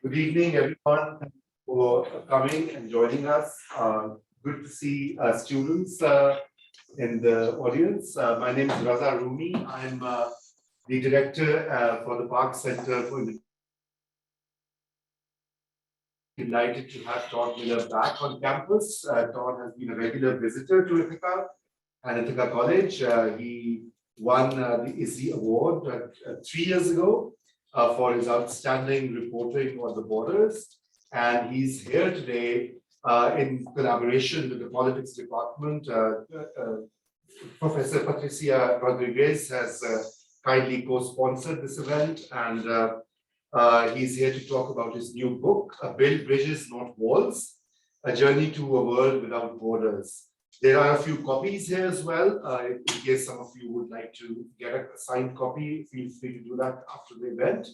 Good evening, everyone, for coming and joining us. Good to see students in the audience. My name is Raza Rumi. I'm the director for the Park Center for Delighted to have Todd Miller back on campus. Todd has been a regular visitor to Ithaca and Ithaca College. He won the ISI Award 3 years ago for his outstanding reporting on the borders. And he's here today in collaboration with the politics department. Professor Patricia Rodriguez has kindly co-sponsored this event, and he's here to talk about his new book, Build Bridges, Not Walls, A Journey to a World Without Borders. There are a few copies here as well. In case some of you would like to get a signed copy, feel free to do that after the event.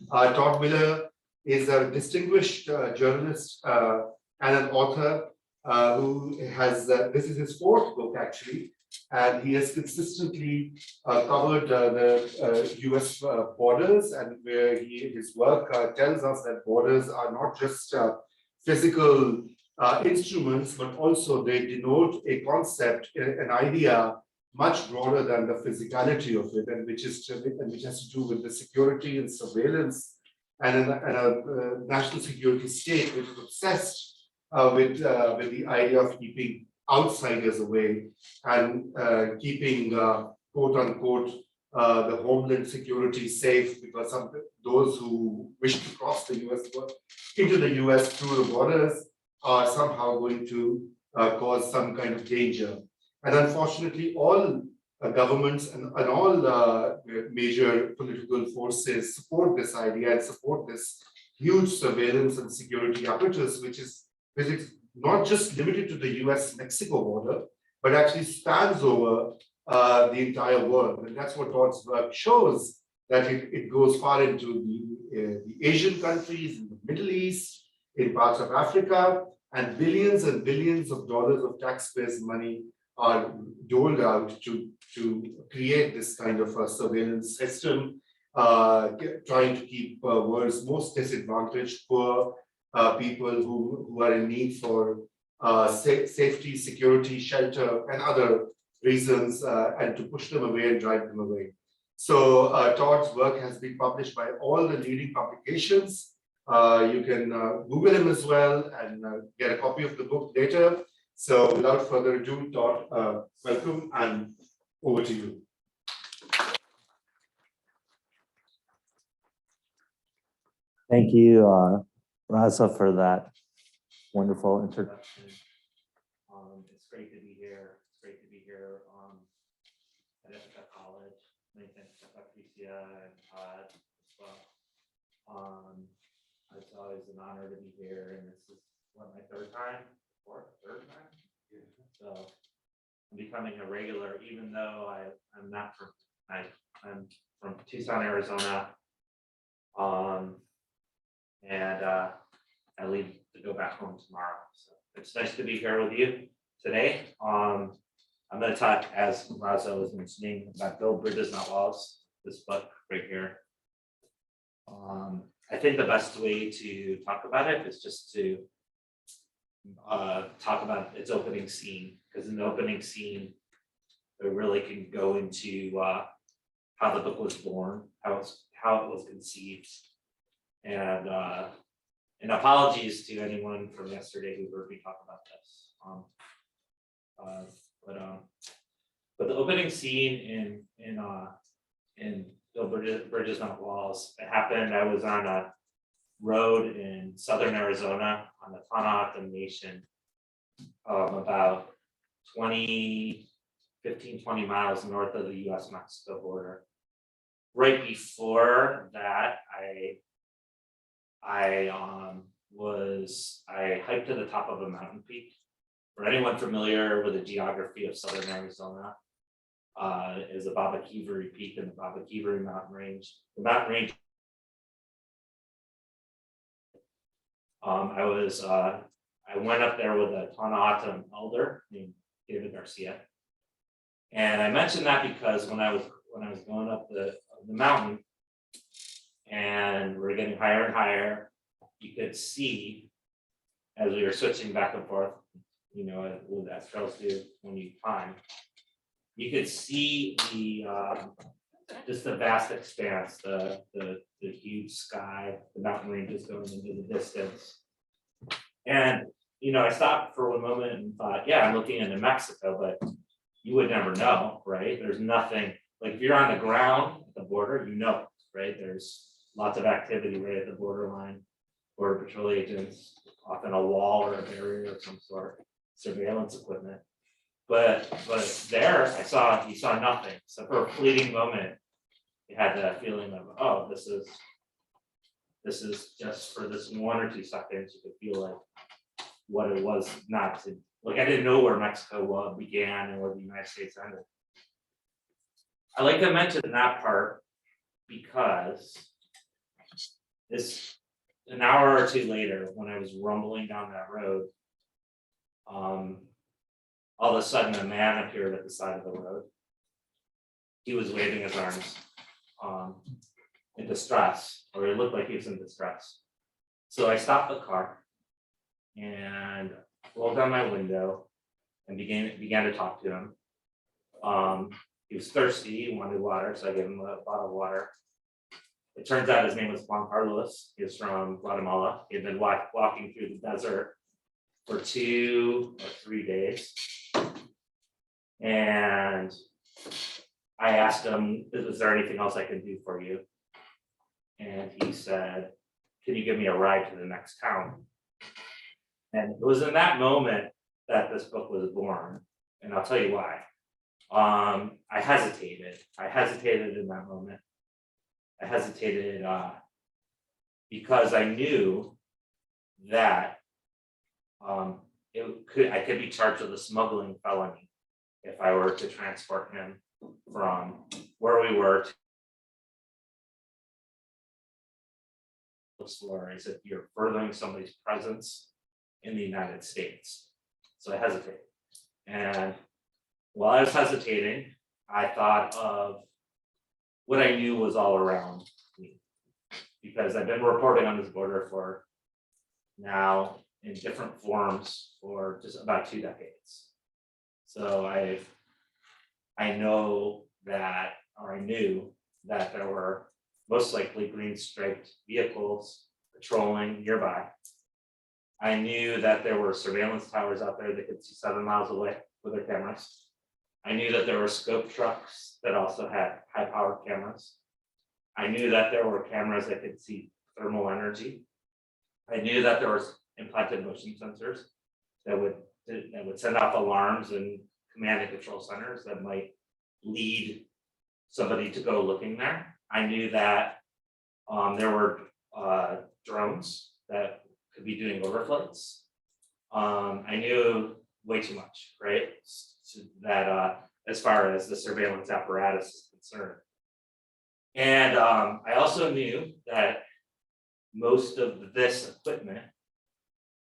Todd Miller is a distinguished journalist and an author who has, this is his fourth book actually, and he has consistently covered the US borders, and where his work tells us that borders are not just physical instruments, but also they denote a concept, an idea much broader than the physicality of it, and which has to do with the security and surveillance and a national security state which is obsessed with the idea of keeping outsiders away and keeping quote unquote the homeland security safe, because some those who wish to cross the US into the US through the borders are somehow going to cause some kind of danger. And unfortunately, all governments and all major political forces support this idea and support this huge surveillance and security apparatus, which is not just limited to the US-Mexico border, but actually spans over the entire world. And that's what Todd's work shows, that it goes far into the Asian countries, in the Middle East, in parts of Africa, and billions of dollars of taxpayers' money are doled out to create this kind of a surveillance system, trying to keep world's most disadvantaged, poor people who are in need for safety, security, shelter, and other reasons, and to push them away and drive them away. So Todd's work has been published by all the leading publications. You can Google him as well and get a copy of the book later. So without further ado, Todd, welcome, and over to you. Thank you, Raza, for that wonderful introduction. It's great to be here. It's great to be here at Ithaca College. Many thanks to Patricia and Todd as well. It's always an honor to be here, and this is what, my third time? Third time? Yeah. So I'm becoming a regular, even though I'm not from, I'm from Tucson, Arizona. And I leave to go back home tomorrow. So it's nice to be here with you today. I'm going to talk, as Raza was mentioning, about Build Bridges, Not Walls, this book right here. I think the best way to talk about it is just to talk about its opening scene, because in the opening scene, it really can go into how the book was born, how it was conceived. And apologies to anyone from yesterday who heard me talk about this. But the opening scene in Build Bridges, Not Walls, it happened. I was on a road in southern Arizona on the Tohono Nation, about 20 miles north of the US-Mexico border. Right before that, I hiked to the top of a mountain peak. For anyone familiar with the geography of southern Arizona, is the Babaquivari Peak and the Babaquivari mountain range. The mountain range. I went up there with a Tohono elder named David Garcia, and I mentioned that because when I was going up the mountain, and we're getting higher and higher, you could see as we were switching back and forth, as trails do when you climb, you could see the just the vast expanse, the huge sky, the mountain ranges going into the distance. And I stopped for one moment and thought, yeah, I'm looking into Mexico, but you would never know, right? There's nothing, like if you're on the ground at the border, right? There's lots of activity right at the borderline, border patrol agents, often a wall or a barrier of some sort, surveillance equipment. But there you saw nothing. So for a fleeting moment, you had that feeling of, oh, this is just for this 1 or 2 seconds, you could feel like what it was not to, like I didn't know where Mexico began and where the United States ended. I like to mention that part because an hour or 2 later, when I was rumbling down that road, all of a sudden a man appeared at the side of the road. He was waving his arms in distress, or it looked like he was in distress. So I stopped the car and rolled down my window and began to talk to him. He was thirsty, he wanted water, so I gave him a bottle of water. It turns out his name was Juan Carlos. He was from Guatemala. He had been walking through the desert for 2 or 3 days. And I asked him, is there anything else I can do for you? And he said, can you give me a ride to the next town? And it was in that moment that this book was born. And I'll tell you why. I hesitated. I hesitated in that moment. I hesitated because I knew that I could be charged with a smuggling felony if I were to transport him from where we were to explore, is if you're furthering somebody's presence in the United States. So I hesitated. And while I was hesitating, I thought of what I knew was all around me, because I've been reporting on this border for now in different forms for just about 2 decades. So I know that, or I knew that there were most likely green striped vehicles patrolling nearby. I knew that there were surveillance towers out there that could see 7 miles away with their cameras. I knew that there were scope trucks that also had high-powered cameras. I knew that there were cameras that could see thermal energy. I knew that there was implanted motion sensors that would send off alarms and command and control centers that might lead somebody to go looking there. I knew that there were drones that could be doing overflights. I knew way too much, right? So that as far as the surveillance apparatus is concerned. And I also knew that most of this equipment,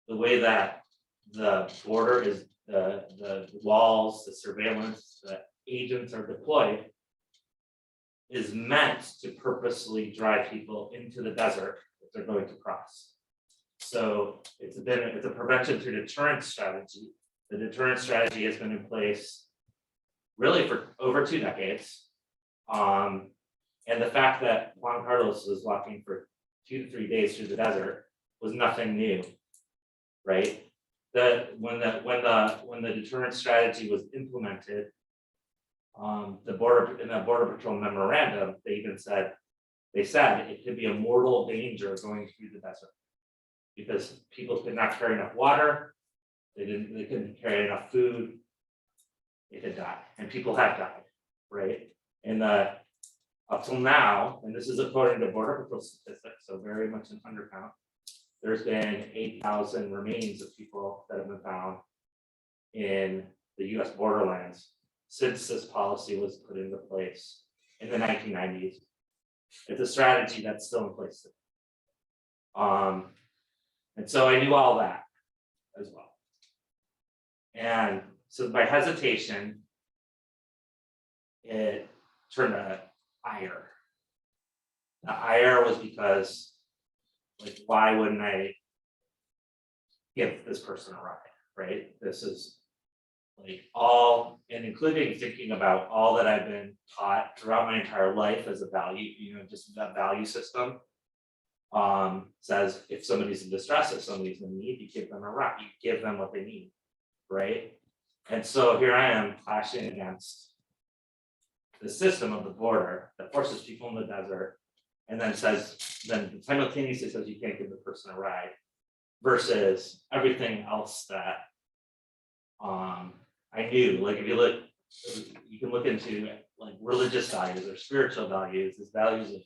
the way that the border is, the walls, the surveillance, the agents are deployed, is meant to purposely drive people into the desert if they're going to cross. So it's a prevention through deterrence strategy. The deterrence strategy has been in place really for over 2 decades. And the fact that Juan Carlos was walking for 2 to 3 days through the desert was nothing new, right? When the deterrence strategy was implemented, in the Border Patrol memorandum, they said it could be a mortal danger going through the desert because people could not carry enough water, they couldn't carry enough food, they could die, and people have died, right? And up till now, and this is according to Border Patrol statistics, so very much an undercount, there's been 8,000 remains of people that have been found in the US borderlands since this policy was put into place in the 1990s. It's a strategy that's still in place today. And so I knew all that as well. And so by hesitation, it turned to ire. The ire was because like, why wouldn't I give this person a ride, right? This is like all, and including thinking about all that I've been taught throughout my entire life as a value, just that value system. Says if somebody's in distress, if somebody's in need, you give them a ride, you give them what they need, right? And so here I am clashing against the system of the border that forces people in the desert, and then simultaneously says you can't give the person a ride, versus everything else that I knew. Like if you look, you can look into like religious values or spiritual values, as values of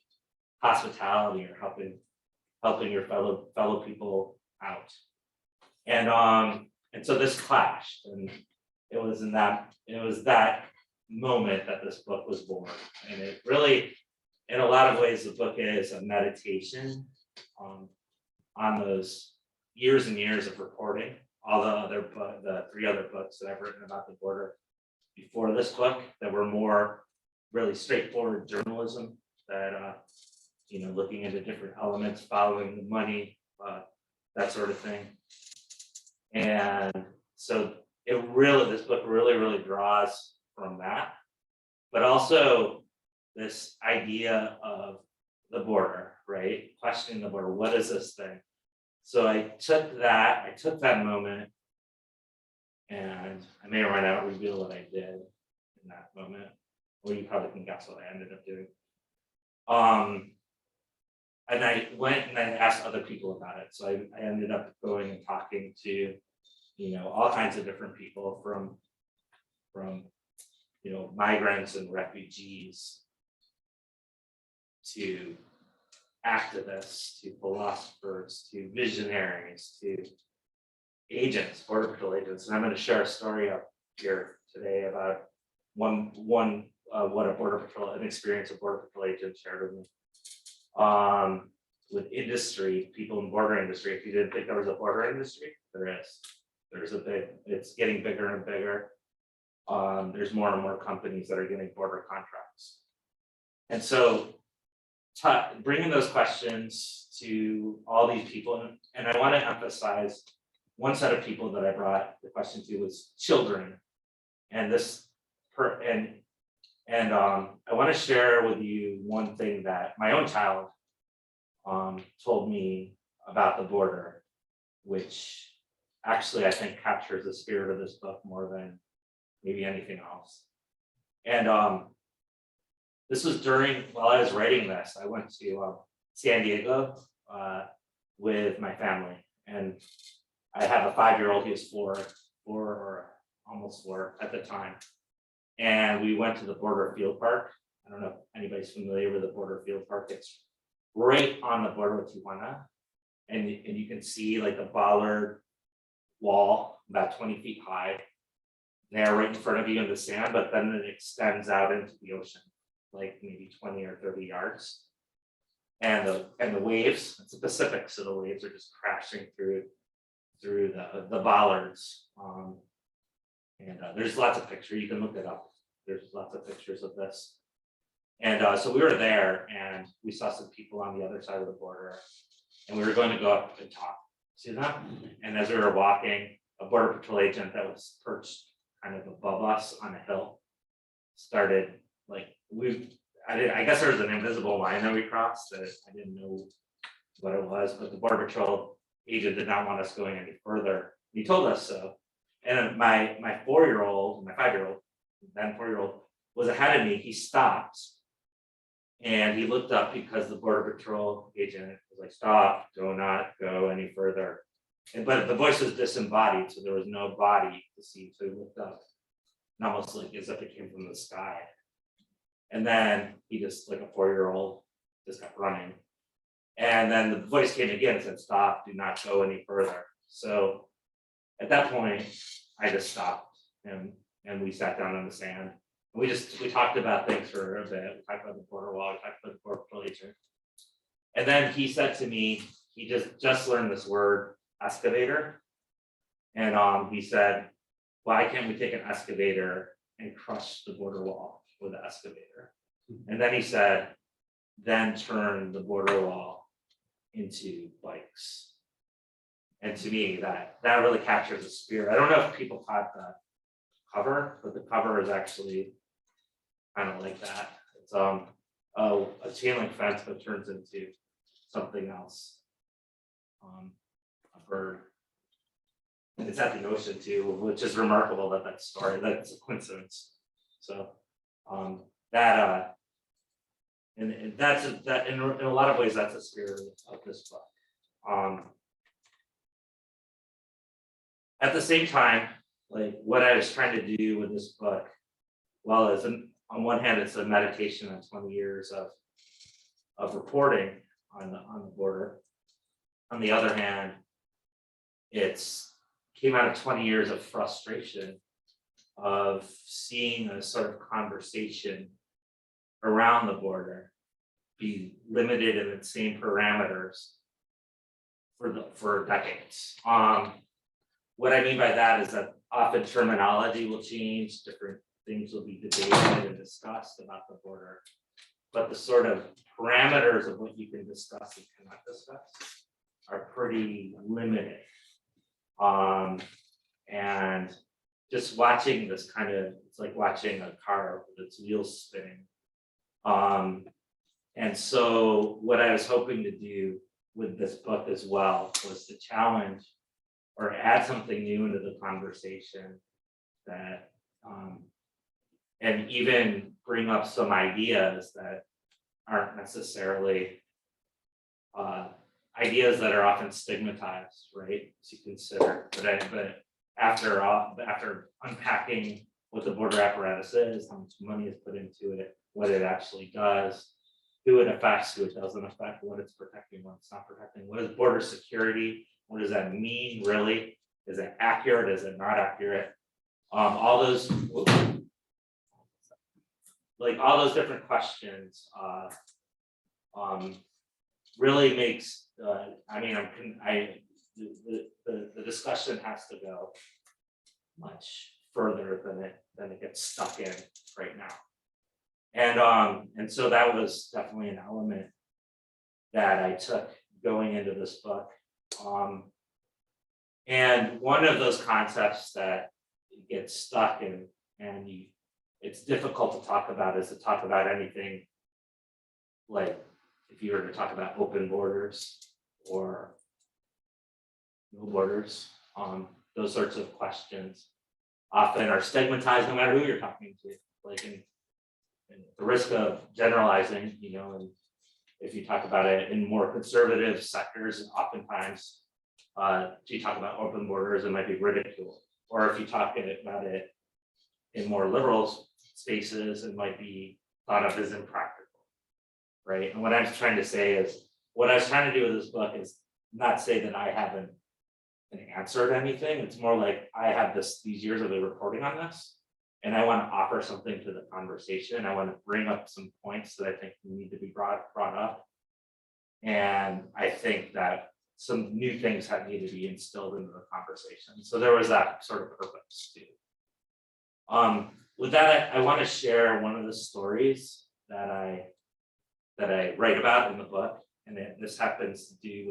hospitality or helping your fellow people out. And so this clashed, and it was that moment that this book was born. And it really, in a lot of ways, the book is a meditation on those years and years of reporting. All the 3 other books that I've written about the border before this book that were more really straightforward journalism that looking into different elements, following the money, that sort of thing. And so this book really draws from that, but also this idea of the border, right? Questioning the border. What is this thing? So I took that moment, and I may or might not reveal what I did in that moment, or you probably can guess what I ended up doing. And I went and I asked other people about it. So I ended up going and talking to, all kinds of different people from migrants and refugees to activists, to philosophers, to visionaries, to agents, Border Patrol agents. And I'm going to share a story up here today about an experience a Border Patrol agent shared with me. With industry, people in border industry. If you didn't think there was a border industry, there is. It's getting bigger and bigger. There's more and more companies that are getting border contracts. And so bringing those questions to all these people, and I want to emphasize one set of people that I brought the question to was children. And I want to share with you one thing that my own child told me about the border, which actually I think captures the spirit of this book more than maybe anything else. And this was while I was writing this, I went to San Diego with my family, and I have a 5-year-old. He was four or almost 4 at the time. And we went to the border field park. I don't know if anybody's familiar with the border field park. It's right on the border with Tijuana. And you can see like the bollard wall about 20 feet high there right in front of you in the sand, but then it extends out into the ocean, like maybe 20 or 30 yards. And the waves, it's the Pacific, so the waves are just crashing through the bollards. And there's lots of pictures, you can look it up. There's lots of pictures of this. And so we were there, and we saw some people on the other side of the border, and we were going to go up and talk to them. And as we were walking, a Border Patrol agent that was perched kind of above us on a hill started like, I guess there was an invisible line that we crossed that I didn't know what it was, but the Border Patrol agent did not want us going any further. He told us so. And my 5-year-old, then 4-year-old, was ahead of me. He stopped and he looked up because the Border Patrol agent was like, "Stop, do not go any further." But the voice was disembodied, so there was no body to see. So he looked up, and almost like as if it came from the sky. And then he just, like a 4-year-old, just kept running. And then the voice came again and said, "Stop, do not go any further." So at that point, I just stopped him, and we sat down on the sand. We talked about things for a bit. We talked about the border wall, we talked about the Border Patrol agent. And then he said to me, he just learned this word, excavator. And he said, "Why can't we take an excavator and crush the border wall with the excavator?" And then he said, "Then turn the border wall into bikes. And to me, that really captures the spirit. I don't know if people caught the cover, but the cover is actually kind of like that. It's a chain link fence, but turns into something else. A bird. And it's at the ocean too, which is remarkable that story. That's a coincidence. So that and that's that in a lot of ways that's the spirit of this book. At the same time, like what I was trying to do with this book, well, is on one hand, it's a meditation on 20 years of reporting on the border. On the other hand, it's came out of 20 years of frustration of seeing a sort of conversation around the be limited in its same parameters for decades. What I mean by that is that often terminology will change, different things will be debated and discussed about the border, but the sort of parameters of what you can discuss and cannot discuss are pretty limited. And just watching this kind of, it's like watching a car with its wheels spinning. And so what I was hoping to do with this book as well was to challenge or add something new into the conversation that, and even bring up some ideas that aren't necessarily ideas that are often stigmatized, right, to consider. But after unpacking what the border apparatus is, how much money is put into it, what it actually does, who it affects, who it doesn't affect, what it's protecting, what it's not protecting, what is border security, what does that mean really? Is it accurate? Is it not accurate? All those different questions really makes the discussion has to go much further than it gets stuck in right now. And so that was definitely an element that I took going into this book. And one of those concepts that gets stuck in and it's difficult to talk about is to talk about anything like if you were to talk about open borders or no borders, those sorts of questions often are stigmatized no matter who you're talking to. Like in the risk of generalizing, and if you talk about it in more conservative sectors, oftentimes if you talk about open borders, it might be ridiculed. Or if you talk about it in more liberal spaces, it might be thought of as impractical, right? And what I'm trying to say is, what I was trying to do with this book is not say that I haven't an answer to anything. It's more like I have these years of reporting on this, and I want to offer something to the conversation. I want to bring up some points that I think need to be brought up. And I think that some new things need to be instilled into the conversation. So there was that sort of purpose too. With that, I want to share one of the stories that I write about in the book, and this happens to do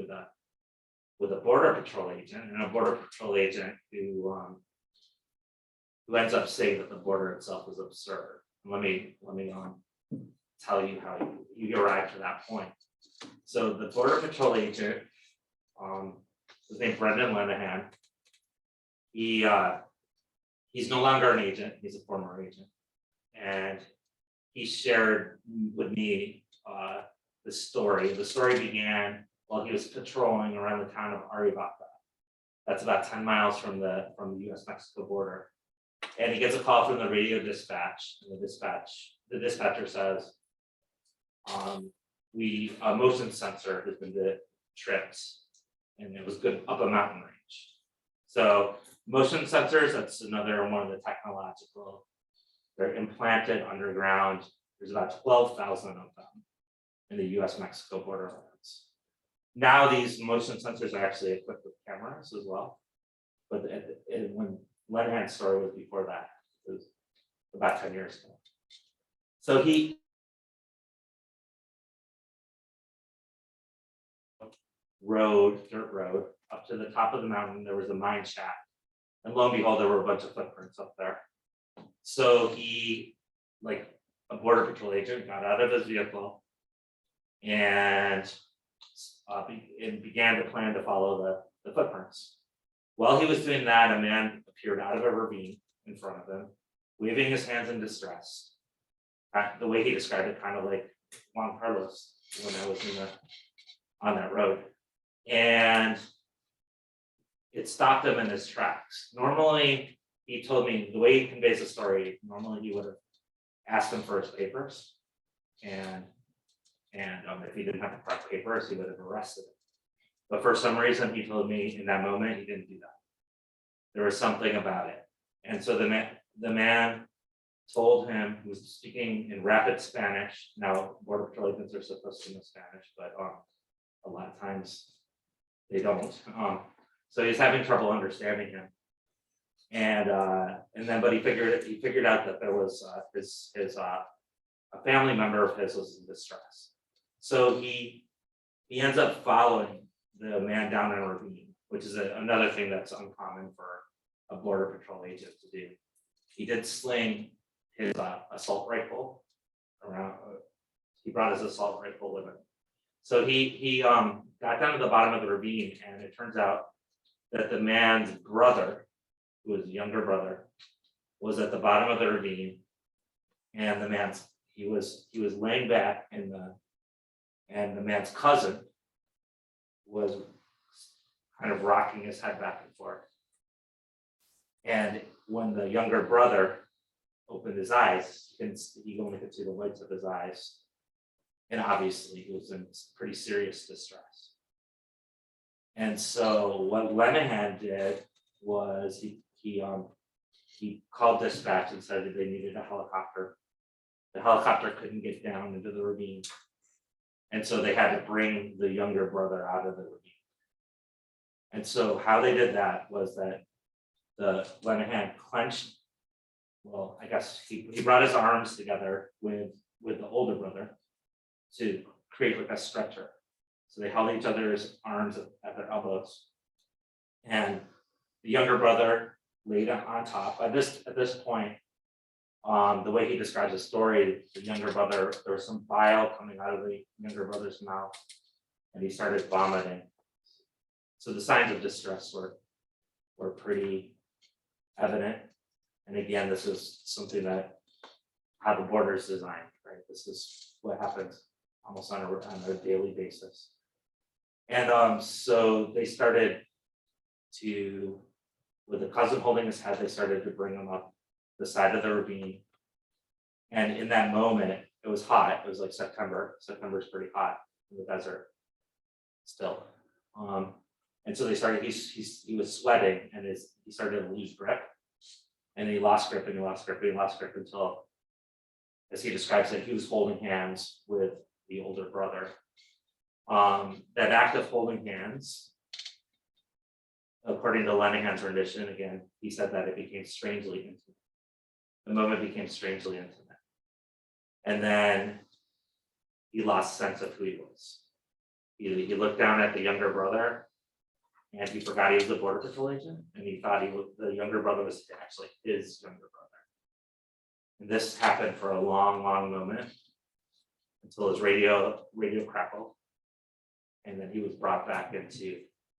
with a border patrol agent, and a border patrol agent who ends up saying that the border itself is absurd. Let me tell you how you arrive to that point. So the border patrol agent, his name Brendan Lenahan. He's no longer an agent, he's a former agent. And he shared with me the story. The story began while he was patrolling around the town of Arivaca. That's about 10 miles from the US-Mexico border. And he gets a call from the radio dispatch. And the dispatcher says, a motion sensor has been tripped, and it was good up a mountain range. So motion sensors, that's another one of the technological, they're implanted underground. There's about 12,000 of them in the US-Mexico borderlands. Now these motion sensors are actually equipped with cameras as well. But when Lenahan's story was before that, it was about 10 years ago. So dirt road, up to the top of the mountain. There was a mine shaft. And lo and behold, there were a bunch of footprints up there. So he, like a border patrol agent, got out of his vehicle and began to plan to follow the footprints. While he was doing that, a man appeared out of a ravine in front of him, waving his hands in distress. The way he described it, kind of like Juan Carlos when I was on that road. And it stopped him in his tracks. Normally, he told me the way he conveys the story, normally he would have asked him for his papers. And if he didn't have the proper papers, he would have arrested him. But for some reason, he told me in that moment, he didn't do that. There was something about it. And so the man told him, he was speaking in rapid Spanish. Now, Border Patrol agents are supposed to know Spanish, but a lot of times they don't. So he's having trouble understanding him. But he figured out that there was a family member of his was in distress. So he ends up following the man down in a ravine, which is another thing that's uncommon for a border patrol agent to do. He did sling his assault rifle around. He brought his assault rifle with him. So he got down to the bottom of the ravine, and it turns out that the man's brother, who was a younger brother, was at the bottom of the ravine, and he was laying back, and the man's cousin was kind of rocking his head back and forth. And when the younger brother opened his eyes, he only could see the whites of his eyes, and obviously he was in pretty serious distress. And so what Lenahan did was he called dispatch and said that they needed a helicopter. The helicopter couldn't get down into the ravine, and so they had to bring the younger brother out of the ravine. And so how they did that was that the Lenahan clenched. Well, I guess he brought his arms together with the older brother to create like a stretcher. So they held each other's arms at their elbows, and the younger brother laid on top. At this point, the way he describes the story, the younger brother, there was some bile coming out of the younger brother's mouth, and he started vomiting. So the signs of distress were pretty evident. And again, this is something that how the border is designed, right? This is what happens almost on a daily basis. And so they started to, with the cousin holding his head, they started to bring him up the side of the ravine. And in that moment, it was hot. It was like September. September is pretty hot in the desert still. And so they started, he was sweating, and he started to lose grip. And he lost grip, and he lost grip, and he lost grip until, as he describes it, he was holding hands with the older brother. That act of holding hands, according to Lenahan's rendition, again, he said that it became strangely intimate. The moment became strangely intimate. And then he lost sense of who he was. He looked down at the younger brother, and he forgot he was the border patrol agent, and he thought the younger brother was actually his younger brother. And this happened for a long, long moment until his radio crackled, and then he was brought back into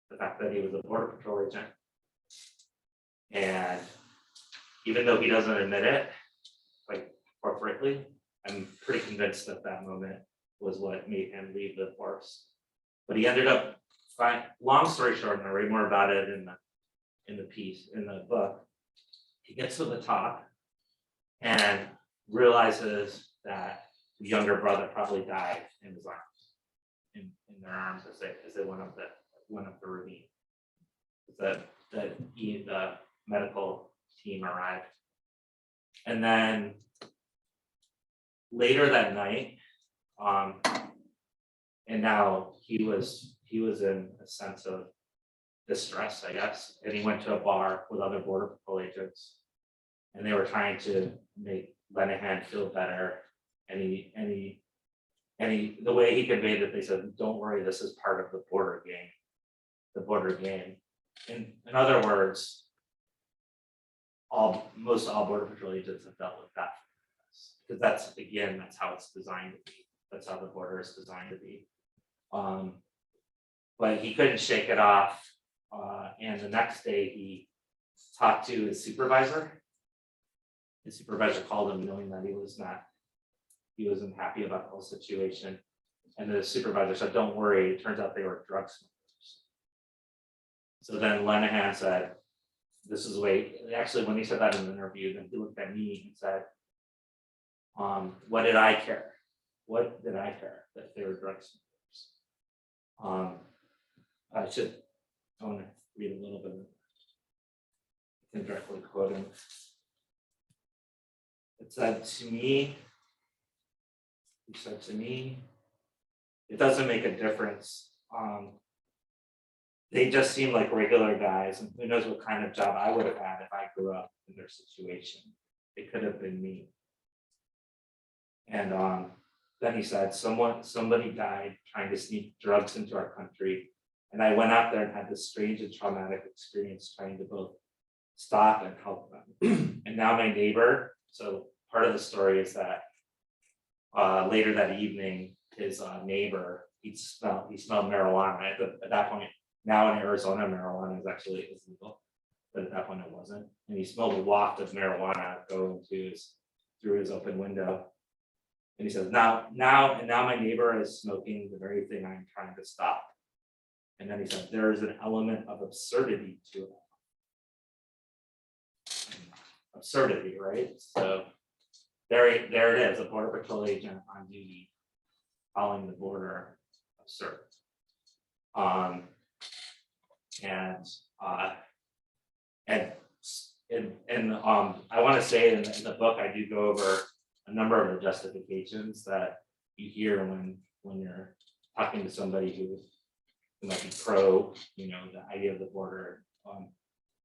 the fact that he was a border patrol agent. And even though he doesn't admit it, like corporately, I'm pretty convinced that that moment was what made him leave the force. But he ended up long story short, and I read more about it in the book. He gets to the top and realizes that the younger brother probably died in his arms, in their arms as they went up the ravine. The medical team arrived, and then later that night, and now he was in a sense of distress, I guess, and he went to a bar with other border patrol agents, and they were trying to make Lenahan feel better, and And the way he conveyed it, they said, don't worry, this is part of the border game. The border game. In other words, most all Border Patrol agents have dealt with that. Because that's how it's designed to be. That's how the border is designed to be. But he couldn't shake it off. And the next day he talked to his supervisor. His supervisor called him knowing that he wasn't happy about the whole situation. And the supervisor said, don't worry, it turns out they were drug smugglers. So then Lenahan said, this is the way, actually when he said that in the interview, then he looked at me and said, what did I care? What did I care that they were drug smugglers? I want to read a little bit of it. I can directly quote him. It said to me, he said to me, it doesn't make a difference. They just seem like regular guys, and who knows what kind of job I would have had if I grew up in their situation. It could have been me. And then he said, somebody died trying to sneak drugs into our country. And I went out there and had this strange and traumatic experience trying to both stop and help them. And now my neighbor, so part of the story is that later that evening, his neighbor, he smelled marijuana. At that point, now in Arizona, marijuana is actually illegal, but at that point it wasn't. And he smelled a waft of marijuana going through his open window. And he says, now my neighbor is smoking the very thing I'm trying to stop. And then he said, there is an element of absurdity to it. Absurdity, right? So there it is, a Border Patrol agent on duty calling the border absurd. I want to say in the book, I do go over a number of the justifications that you hear when you're talking to somebody who might be pro, the idea of the border.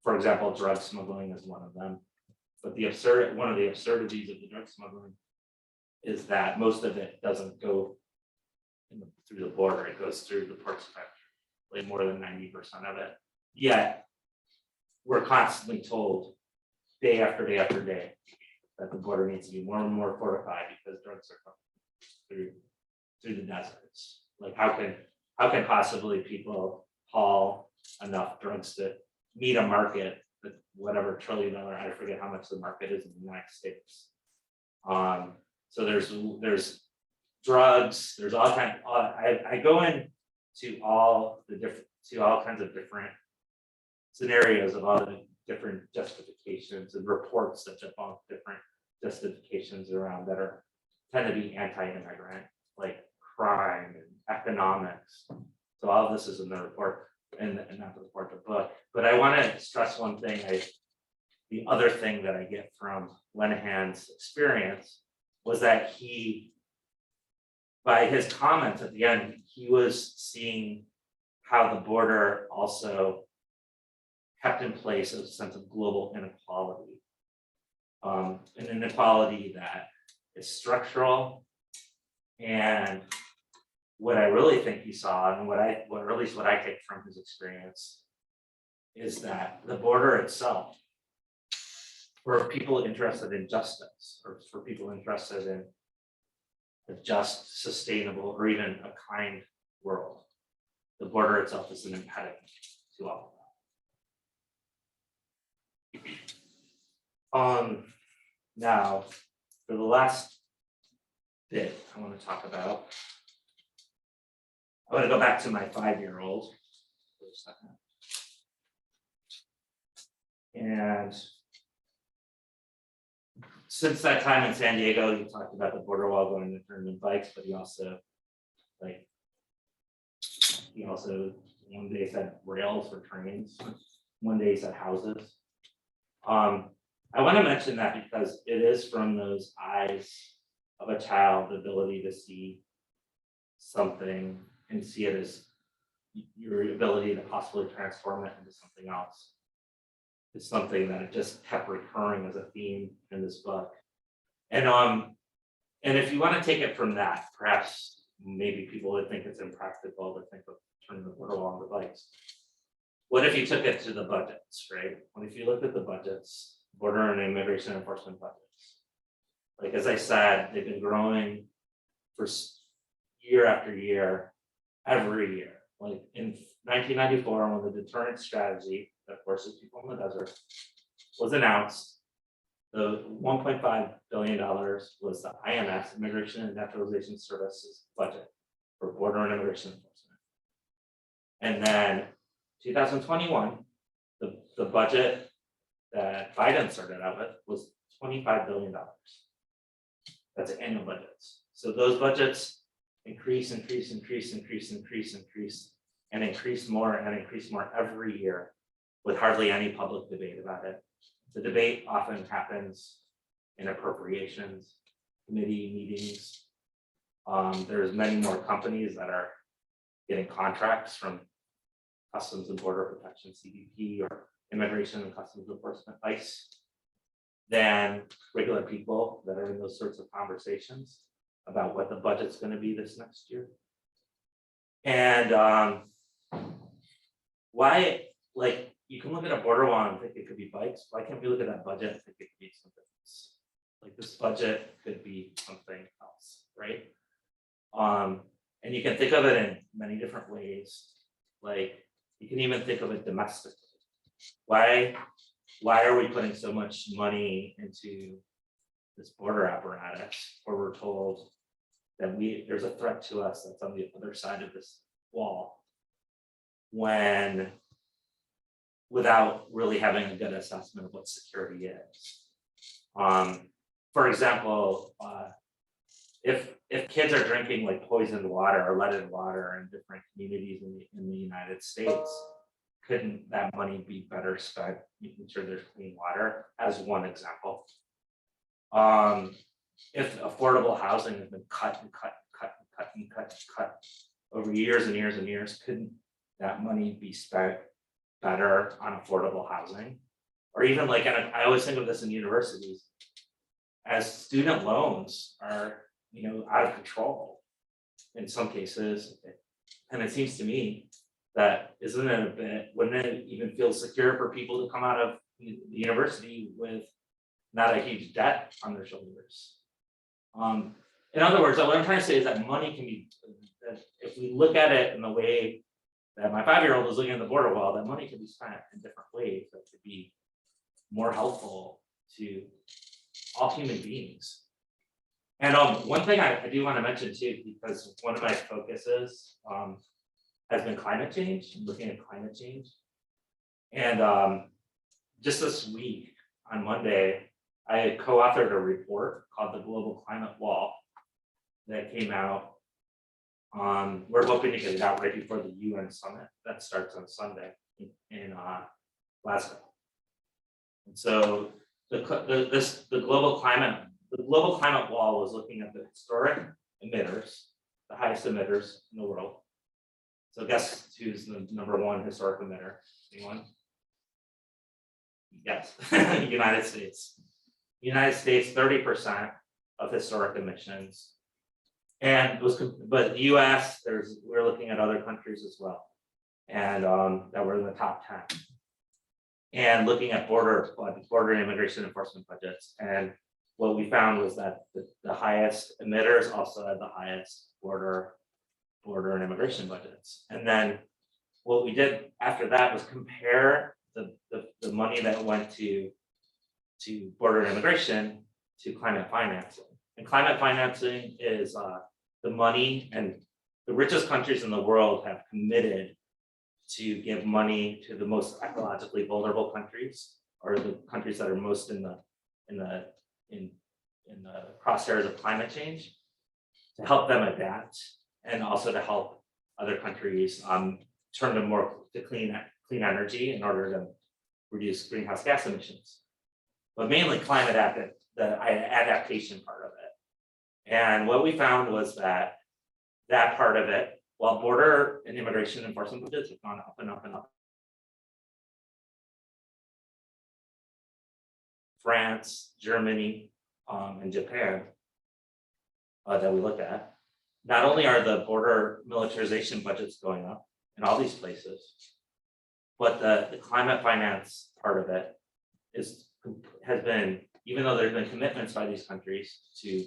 For example, drug smuggling is one of them. But one of the absurdities of the drug smuggling is that most of it doesn't go through the border; it goes through the ports of entry, like more than 90% of it. Yet we're constantly told, day after day after day, that the border needs to be more and more fortified because drugs are coming through the deserts. Like how can possibly people haul enough drugs to meet a market, whatever $1 trillion, I forget how much the market is in the United States. So there's drugs, there's all kinds. I go into all kinds of different scenarios of all the different justifications and reports that debunk different justifications around that tend to be anti-immigrant, like crime and economics. So all of this is in the report, and not the report, the book. But I want to stress one thing. The other thing that I get from Lenahan's experience was that by his comments at the end, he was seeing how the border also kept in place a sense of global inequality, an inequality that is structural. And what I really think he saw, and at least what I take from his experience, is that the border itself, for people interested in justice, or for people interested in a just, sustainable, or even a kind world, the border itself is an impediment to all of that. Now, for the last bit I want to talk about, I want to go back to my 5-year-old for a second. And since that time in San Diego, he talked about the border wall going to turn into bikes, but he also one day said rails for trains. One day he said houses. I want to mention that because it is from those eyes of a child, the ability to see something and see it as your ability to possibly transform it into something else. It's something that just kept recurring as a theme in this book. And if you want to take it from that, perhaps maybe people would think it's impractical to think of turning the border wall into bikes. What if you took it to the budgets, right? What if you looked at the budgets, border and immigration enforcement budgets? Like, as I said, they've been growing for year after year, every year. Like in 1994, when the deterrent strategy that forces people in the desert was announced, the $1.5 billion was the INS, Immigration and Naturalization Services budget for border and immigration enforcement. And then 2021, the budget that Biden started out with was $25 billion. That's annual budgets. So those budgets increase, and increase more every year with hardly any public debate about it. The debate often happens in appropriations committee meetings. There's many more companies that are getting contracts from Customs and Border Protection, CBP, or Immigration and Customs Enforcement, ICE, than regular people that are in those sorts of conversations about what the budget's going to be this next year. And why, like, you can look at a border wall and think it could be bikes. Why can't we look at that budget and think it could be something else? Like, this budget could be something else, right? And you can think of it in many different ways. Like, you can even think of it domestically. Why are we putting so much money into this border apparatus where we're told that there's a threat to us that's on the other side of this wall, when without really having a good assessment of what security is? For example, if kids are drinking like poisoned water or leaded water in different communities in the United States, couldn't that money be better spent making sure there's clean water, as one example? If affordable housing has been cut over years and years and years, couldn't that money be spent better on affordable housing? Or even like, and I always think of this in universities, as student loans are, out of control in some cases. And it seems to me that wouldn't it even feel secure for people to come out of the university with not a huge debt on their shoulders? In other words, what I'm trying to say is that money can be, that if we look at it in the way that my 5-year-old is looking at the border wall, that money can be spent in different ways that could be more helpful to all human beings. And one thing I do want to mention too, because one of my focuses has been climate change, looking at climate change. And just this week, on Monday, I co-authored a report called The Global Climate Wall that came out. We're hoping to get it out right before the UN summit that starts on Sunday in Glasgow. And so the global climate wall was looking at the historic emitters, the highest emitters in the world. So guess who's the number one historic emitter? Anyone? Yes, United States. United States, 30% of historic emissions. And but the US, we're looking at other countries as well. And that were in the top 10. And looking at border and immigration enforcement budgets. And what we found was that the highest emitters also had the highest border and immigration budgets. And then what we did after that was compare the money that went to border and immigration to climate financing. And climate financing is the money, and the richest countries in the world have committed to give money to the most ecologically vulnerable countries, or the countries that are most in the crosshairs of climate change, to help them adapt, and also to help other countries turn to clean energy in order to reduce greenhouse gas emissions, but mainly climate the adaptation part of it. And what we found was that part of it, while border and immigration enforcement budgets have gone up and up and up, France, Germany, and Japan that we looked at, not only are the border militarization budgets going up in all these places, but the climate finance part of it has been, even though there's been commitments by these countries to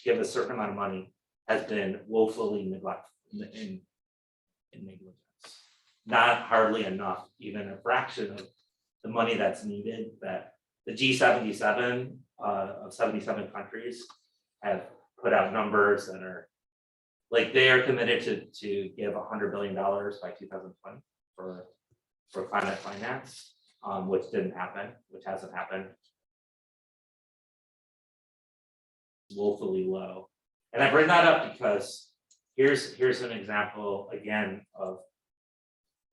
give a certain amount of money, has been woefully neglected in negligence. Not hardly enough, even a fraction of the money that's needed, that the G77 of 77 countries have put out numbers that are like, they are committed to give $100 billion by 2020 for climate finance, which didn't happen, which hasn't happened. Woefully low. And I bring that up because here's an example again of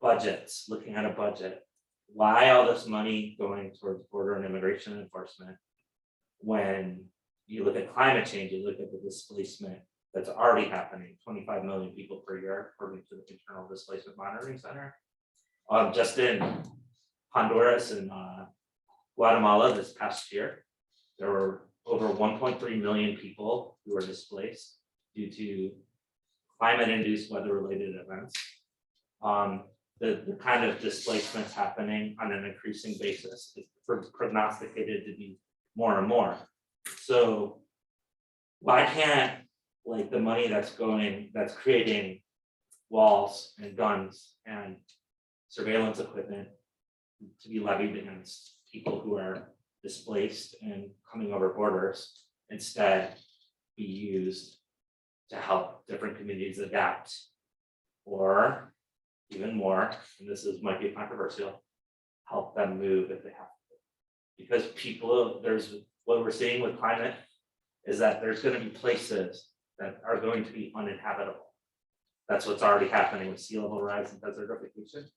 budgets, looking at a budget. Why all this money going towards border and immigration enforcement when you look at climate change, you look at the displacement that's already happening, 25 million people per year, according to the Internal Displacement Monitoring Center. Just in Honduras and Guatemala this past year, there were over 1.3 million people who were displaced due to climate-induced weather-related events. The kind of displacements happening on an increasing basis is prognosticated to be more and more. So why can't, like, the money that's creating walls and guns and surveillance equipment to be levied against people who are displaced and coming over borders instead be used to help different communities adapt, or even more, and this might be controversial, help them move if they have to. Because people, what we're seeing with climate is that there's going to be places that are going to be uninhabitable. That's what's already happening with sea level rise and desertification.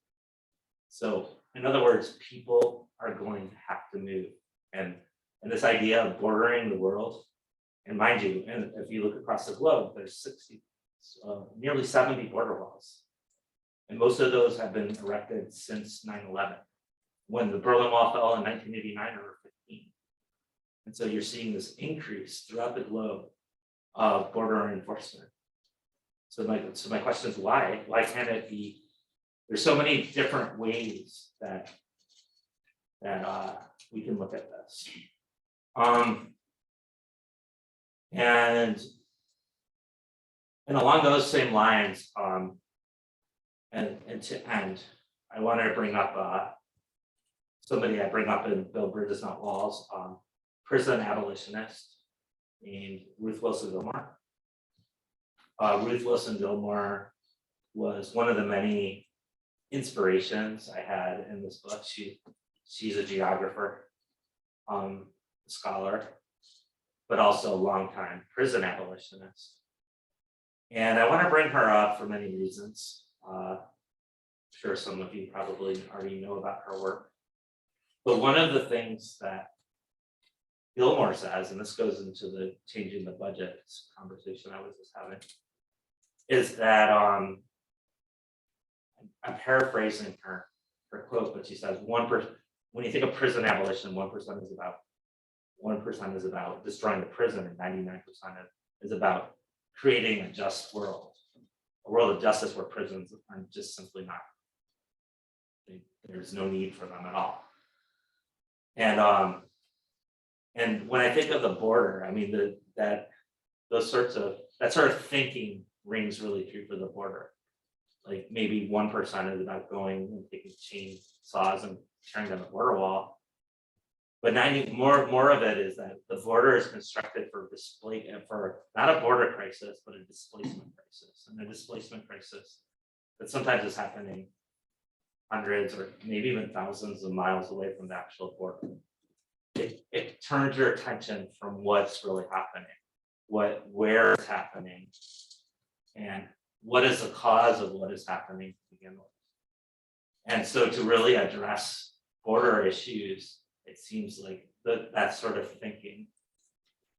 So in other words, people are going to have to move. And this idea of bordering the world, and mind you, and if you look across the globe, there's nearly 70 border walls. And most of those have been erected since 9/11. When the Berlin Wall fell in 1989, there were 15. And so you're seeing this increase throughout the globe of border enforcement. So my question is why? Why can't it be? There's so many different ways that we can look at this. And along those same lines, and to end, I want to bring up somebody I bring up in Build Bridges Not Walls, prison abolitionist named Ruth Wilson Gilmore. Ruth Wilson Gilmore was one of the many inspirations I had in this book. She's a geographer, scholar, but also a longtime prison abolitionist. And I want to bring her up for many reasons. I'm sure some of you probably already know about her work. But one of the things that Gilmore says, and this goes into the changing the budget conversation I was just having, is that I'm paraphrasing her quote, but she says, when you think of prison abolition, 1% is about destroying the prison, and 99% is about creating a just world, a world of justice where prisons are just simply not. There's no need for them at all. And when I think of the border, I mean that sort of thinking rings really true for the border. Like maybe 1% is about going and taking chainsaws and tearing down the border wall, but more of it is that the border is constructed for not a border crisis, but a displacement crisis, and a displacement crisis that sometimes is happening hundreds or maybe even thousands of miles away from the actual border. It turns your attention from what's really happening, where it's happening, and what is the cause of what is happening to begin with. And so to really address border issues, it seems like that sort of thinking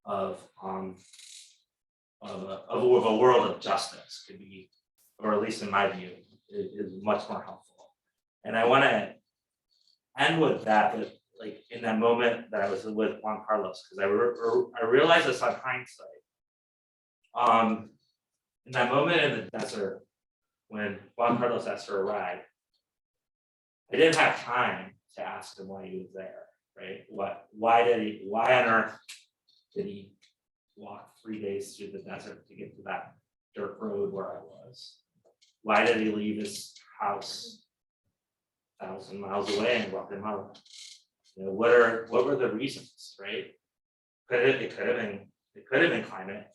of a world of justice could be, or at least in my view, is much more helpful. And I want to end with that, like in that moment that I was with Juan Carlos, because I realized this on hindsight. in that moment in the desert, when Juan Carlos asked for a ride, I didn't have time to ask him why he was there, right? Why on earth did he walk 3 days through the desert to get to that dirt road where I was? Why did he leave his house 1,000 miles away and walk him home? You know, what were the reasons, right? It could have been climate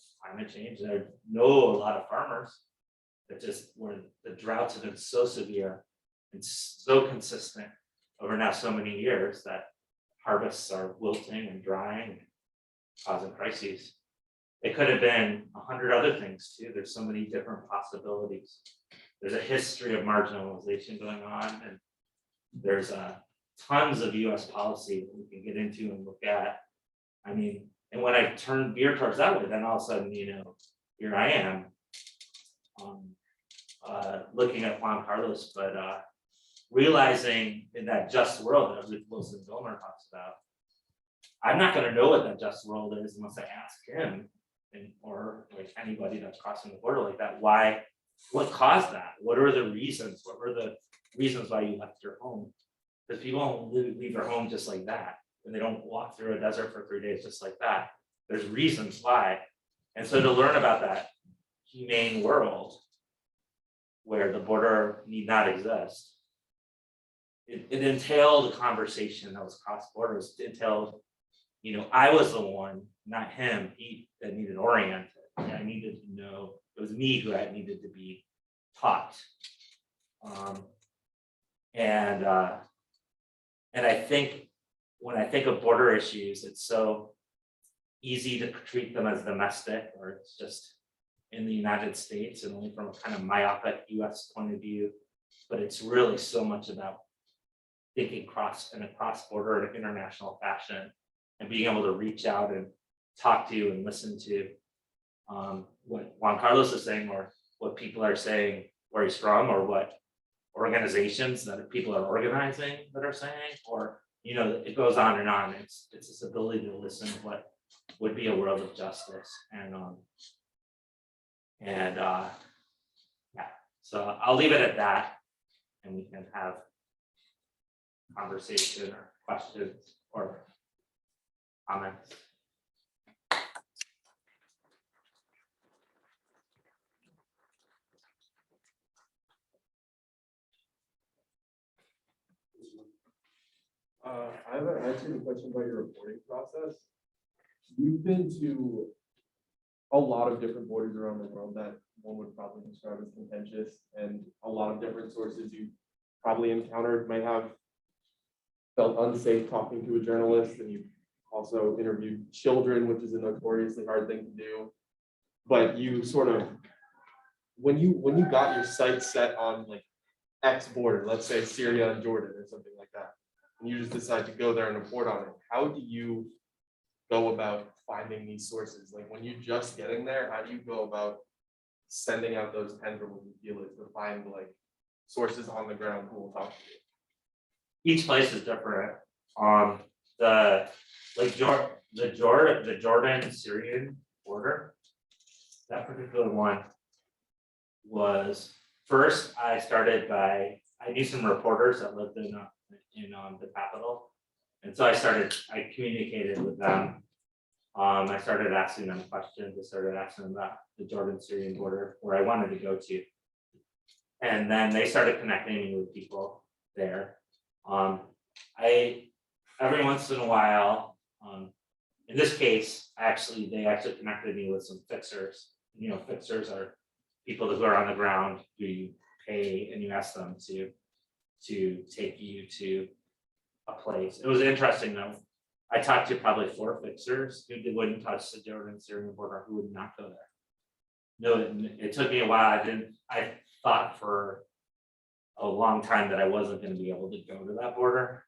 change. I know a lot of farmers that just where the droughts have been so severe and so consistent over now so many years that harvests are wilting and drying, causing crises. It could have been 100 other things too. There's so many different possibilities. There's a history of marginalization going on, and there's tons of US policy that we can get into and look at. I mean, and when I turn beer towards that way, then all of a sudden, you know, here I am looking at Juan Carlos, but realizing in that just world that Ruth Wilson Gilmer talks about, I'm not going to know what that just world is unless I ask him or like anybody that's crossing the border like that. Why? What caused that? What are the reasons? What were the reasons why you left your home? Because people don't leave their home just like that, and they don't walk through a desert for 3 days just like that. There's reasons why. And so to learn about that humane world where the border need not exist, it entailed a conversation that was cross borders. It entailed, you know, I was the one, not him, that needed oriented. I needed to know, it was me who had needed to be taught. And I think when I think of border issues, it's so easy to treat them as domestic, or it's just in the United States and only from a kind of myopic US point of view. But it's really so much about thinking in a cross-border and international fashion, and being able to reach out and talk to and listen to what Juan Carlos is saying, or what people are saying where he's from, or what organizations that people are organizing that are saying, or, you know, it goes on and on. It's this ability to listen to what would be a world of justice. Yeah, so I'll leave it at that, and we can have conversation or questions or comments. I have actually a question about your reporting process. You've been to a lot of different borders around the world that one would probably describe as contentious, and a lot of different sources you probably encountered might have felt unsafe talking to a journalist, and you also interviewed children, which is a notoriously hard thing to do. But you sort of, when you got your sights set on like X border, let's say Syria and Jordan or something like that, and you just decide to go there and report on it, how do you go about finding these sources? Like when you're just getting there, how do you go about sending out those tendrils and feelers to find like sources on the ground who will talk to you? Each place is different. The Jordan Syrian border, that particular one was first. I knew some reporters that lived in the capital, and so I communicated with them. I started asking them questions. I started asking them about the Jordan Syrian border where I wanted to go to, and then they started connecting me with people there. Every once in a while, in this case, they actually connected me with some fixers. You know, fixers are people who are on the ground who you pay and you ask them to take you to a place. It was interesting though. I talked to probably 4 fixers who wouldn't touch the Jordan Syrian border, who would not go there. No, it took me a while. I thought for a long time that I wasn't going to be able to go to that border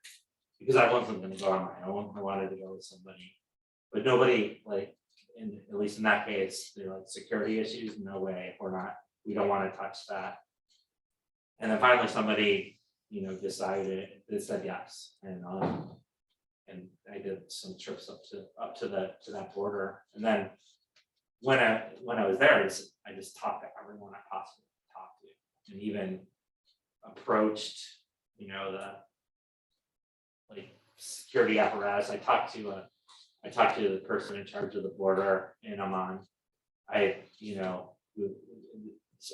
because I wasn't going to go on my own. I wanted to go with somebody, but nobody, like, at least in that case, they're like, security issues, no way, we don't want to touch that. And then finally somebody, decided, they said yes. And I did some trips up to that border. And then when I was there, I just talked to everyone I possibly could talk to, and even approached, you know, the like security apparatus. I talked to the person in charge of the border in Amman. You know,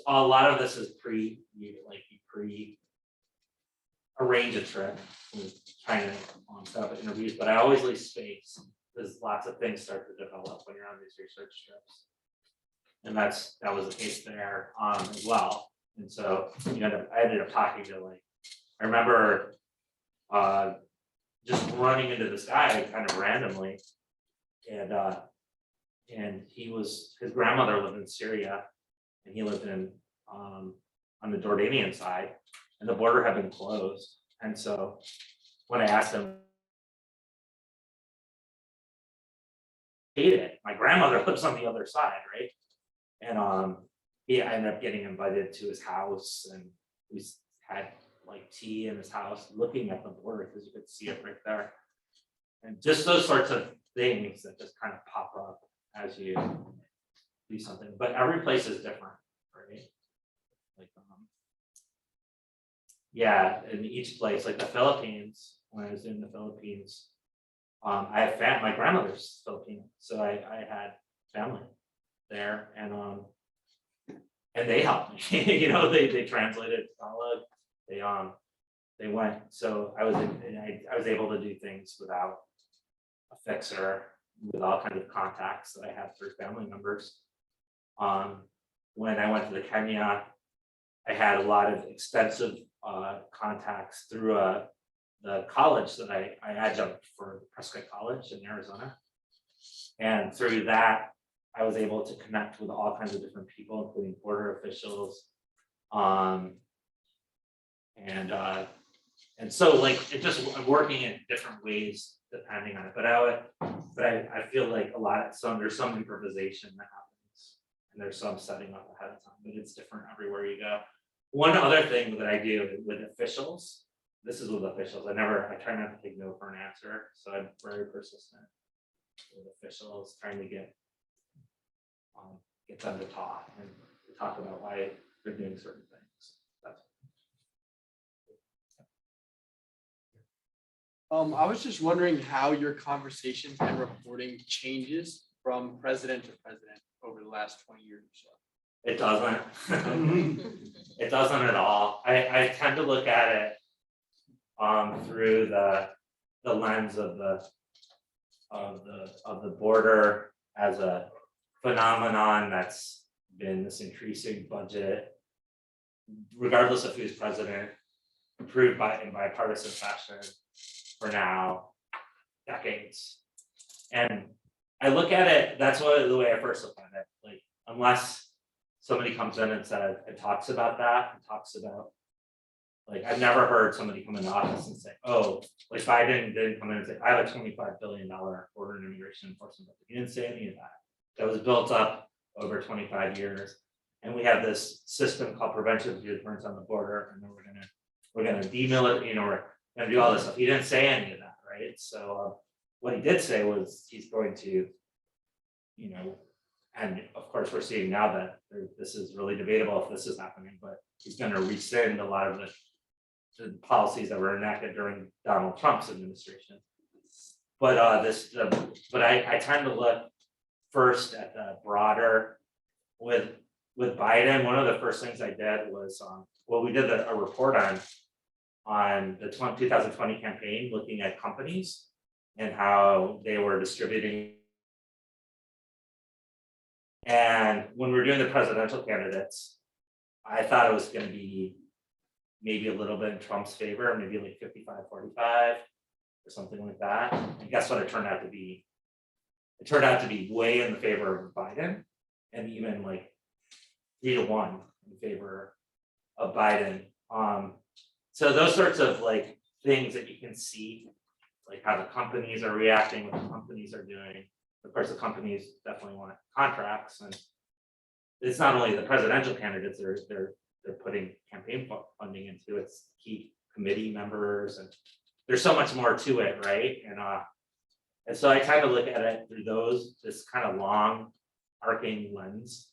a lot of this is arrange a trip, trying to set up interviews, but I always leave space because lots of things start to develop when you're on these research trips. And that was the case there as well. And so, you know, I ended up talking to, like, I remember just running into this guy kind of randomly, and his grandmother lived in Syria, and he lived in on the Jordanian side, and the border had been closed. And so when I asked him, my grandmother lives on the other side, right? And I ended up getting invited to his house, and we had like tea in his house, looking at the border because you could see it right there. And just those sorts of things that just kind of pop up as you do something. But every place is different, right? Like, yeah, in each place, like the Philippines, when I was in the Philippines, I have my grandmother's Filipino, so I had family there, and they helped me. You know, they translated Tagalog. They went. So I was able to do things without a fixer, with all kinds of contacts that I had through family members. When I went to the Kenya, I had a lot of extensive contacts through the college that I adjunct for Prescott College in Arizona. And through that, I was able to connect with all kinds of different people, including border officials. And so, like, it just working in different ways depending on it. But I feel like there's some improvisation that happens, and there's some setting up ahead of time, but it's different everywhere you go. One other thing that I do with officials, I try not to take no for an answer. So I'm very persistent with officials, trying to get them to talk and to talk about why they're doing certain things. I was just wondering how your conversations and reporting changes from president to president over the last 20 years or so. It doesn't. It doesn't at all. I tend to look at it through the lens of the border as a phenomenon that's been this increasing budget, regardless of who's president, approved in bipartisan fashion for now decades. And I look at it, that's the way I first look at it. Like, unless somebody comes in and talks about that, and talks about, like, I've never heard somebody come into office and say, oh, like Biden didn't come in and say, I have a $25 billion border and immigration enforcement budget. He didn't say any of that. That was built up over 25 years. And we have this system called prevention of deterrents on the border, and then we're gonna demilitarize, you know, we're gonna do all this stuff. He didn't say any of that, right? So what he did say was he's going to, you know, and of course we're seeing now that this is really debatable if this is happening, but he's going to rescind a lot of the policies that were enacted during Donald Trump's administration. But I tend to look first at the broader with Biden. One of the first things I did was we did a report on the 2020 campaign, looking at companies and how they were distributing. And when we were doing the presidential candidates, I thought it was going to be maybe a little bit in Trump's favor, maybe like 55-45 or something like that. And guess what it turned out to be? It turned out to be way in the favor of Biden, and even like 3-1 in favor of Biden. So those sorts of like things that you can see, like how the companies are reacting, what the companies are doing. Of course, the companies definitely want contracts, and it's not only the presidential candidates they're putting campaign funding into, it's key committee members, and there's so much more to it, right? And so I try to look at it through this kind of long arcing lens.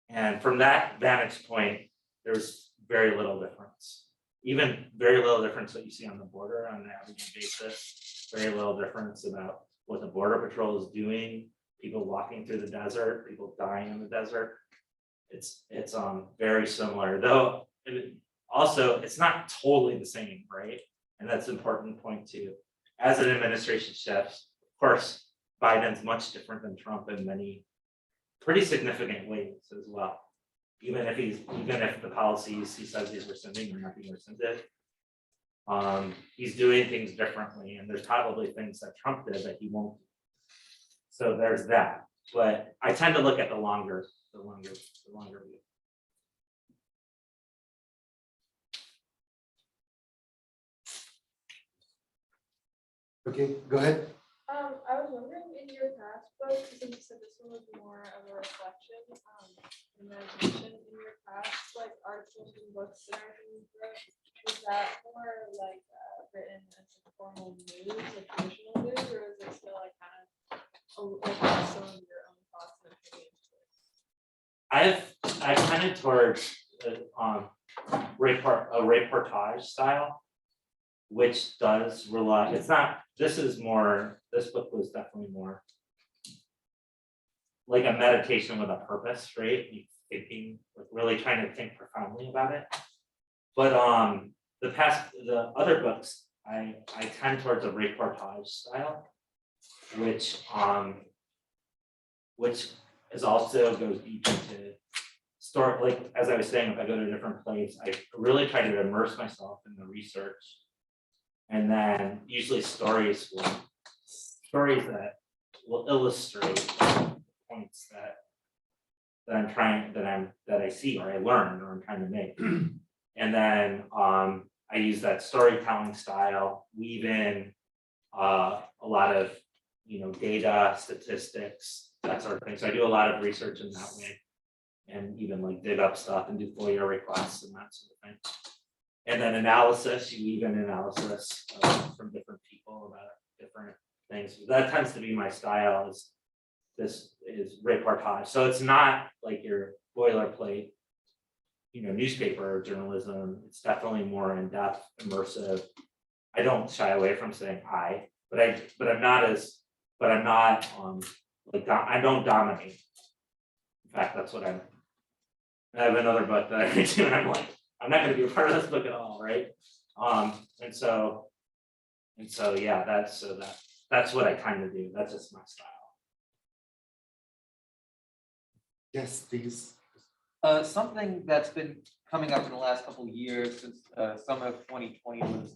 And from that vantage point, there's very little difference. Even very little difference that you see on the border on an average basis, very little difference about what the Border Patrol is doing, people walking through the desert, people dying in the desert. It's very similar, though also it's not totally the same, right? And that's an important point too. As an administration shifts, of course, Biden's much different than Trump in many pretty significant ways as well. Even if the policies he says he's rescinding are not being rescinded, he's doing things differently, and there's probably things that Trump did that he won't. So there's that. But I tend to look at the longer view. Okay, go ahead. I was wondering in your past book, since you said this one was more of a reflection, imagination in your past, like articles and books and everything, is that more like written as a formal news, like traditional news, or is it still like kind of like some of your own thoughts and opinions? I've tended towards a reportage style, which does rely. It's not. This book was definitely more like a meditation with a purpose, right? Thinking, like really trying to think profoundly about it. But the other books, I tend towards a reportage style, which is also goes deep into story. Like as I was saying, if I go to a different place, I really try to immerse myself in the research, and then usually stories that will illustrate points that I see or I learn or I'm trying to make. And then I use that storytelling style, weave in a lot of data, statistics, that sort of thing. So I do a lot of research in that way, and even like dig up stuff and do FOIA requests and that sort of thing. And then analysis, you weave in analysis from different people about different things. That tends to be my style. This is reportage. So it's not like your boilerplate, newspaper journalism. It's definitely more in-depth, immersive. I don't shy away from saying I, but I'm not I don't dominate. In fact, that's what I have another book that I read too, and I'm like, I'm not going to be a part of this book at all, right? And so yeah, that's what I kind of do. That's just my style. Yes, please. Something that's been coming up in the last couple of years since summer of 2020 was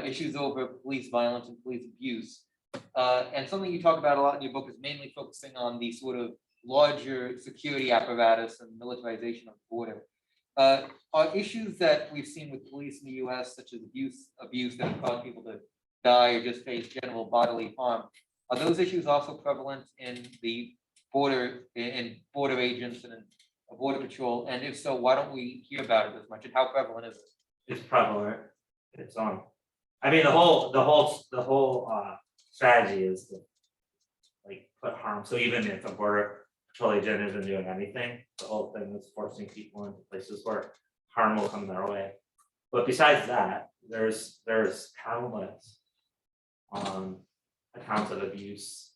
issues over police violence and police abuse. And something you talk about a lot in your book is mainly focusing on the sort of larger security apparatus and militarization of the border. Are issues that we've seen with police in the US, such as abuse that have caused people to die or just face general bodily harm, are those issues also prevalent in the border agents and in border patrol? And if so, why don't we hear about it as much? And how prevalent is it? It's prevalent. It's I mean, the whole strategy is to like put harm. So even if a border patrol agent isn't doing anything, the whole thing is forcing people into places where harm will come their way. But besides that, there's countless accounts of abuse.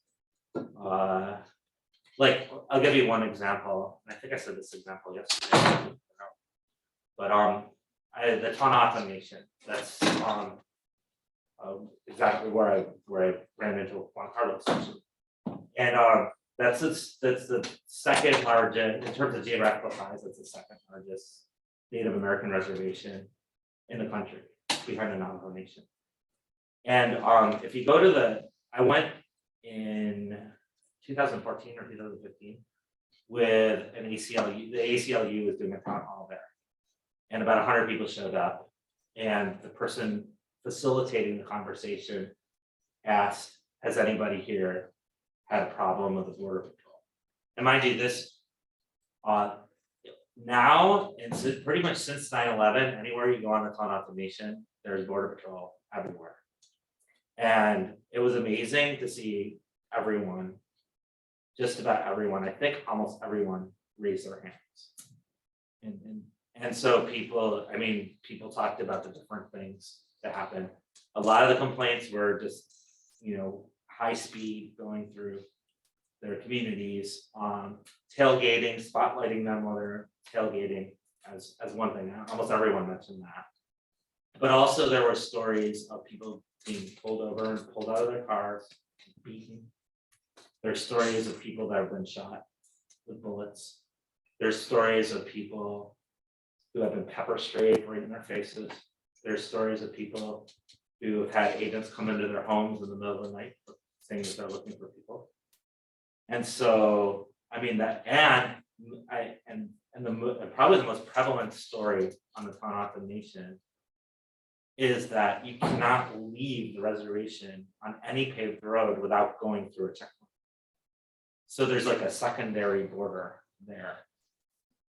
Like I'll give you one example. I think I said this example yesterday, but the ton automation. That's exactly where I ran into Juan Carlos section, and that's the second largest in terms of geographical size. That's the second largest Native American reservation in the country, behind the Navajo Nation. And if you go to I went in 2014 or 2015 with an ACLU. The ACLU was doing a town hall there, and about 100 people showed up, and the person facilitating the conversation asked, has anybody here had a problem with the Border Patrol? And mind you, this now, and pretty much since 9/11, anywhere you go on the Ton Automation, there's Border Patrol everywhere. And it was amazing to see everyone just about everyone, I think almost everyone raised their hands. And so people, I mean, people talked about the different things that happened. A lot of the complaints were just, you know, high speed going through their communities, tailgating, spotlighting them while they're tailgating as one thing. Almost everyone mentioned that. But also there were stories of people being pulled over and pulled out of their cars, beaten. There's stories of people that have been shot with bullets. There's stories of people who have been pepper sprayed right in their faces. There's stories of people who have had agents come into their homes in the middle of the night saying that they're looking for people. And so, I mean, that, and probably the most prevalent story on the Tohono Nation is that you cannot leave the reservation on any paved road without going through a checkpoint. So there's like a secondary border there.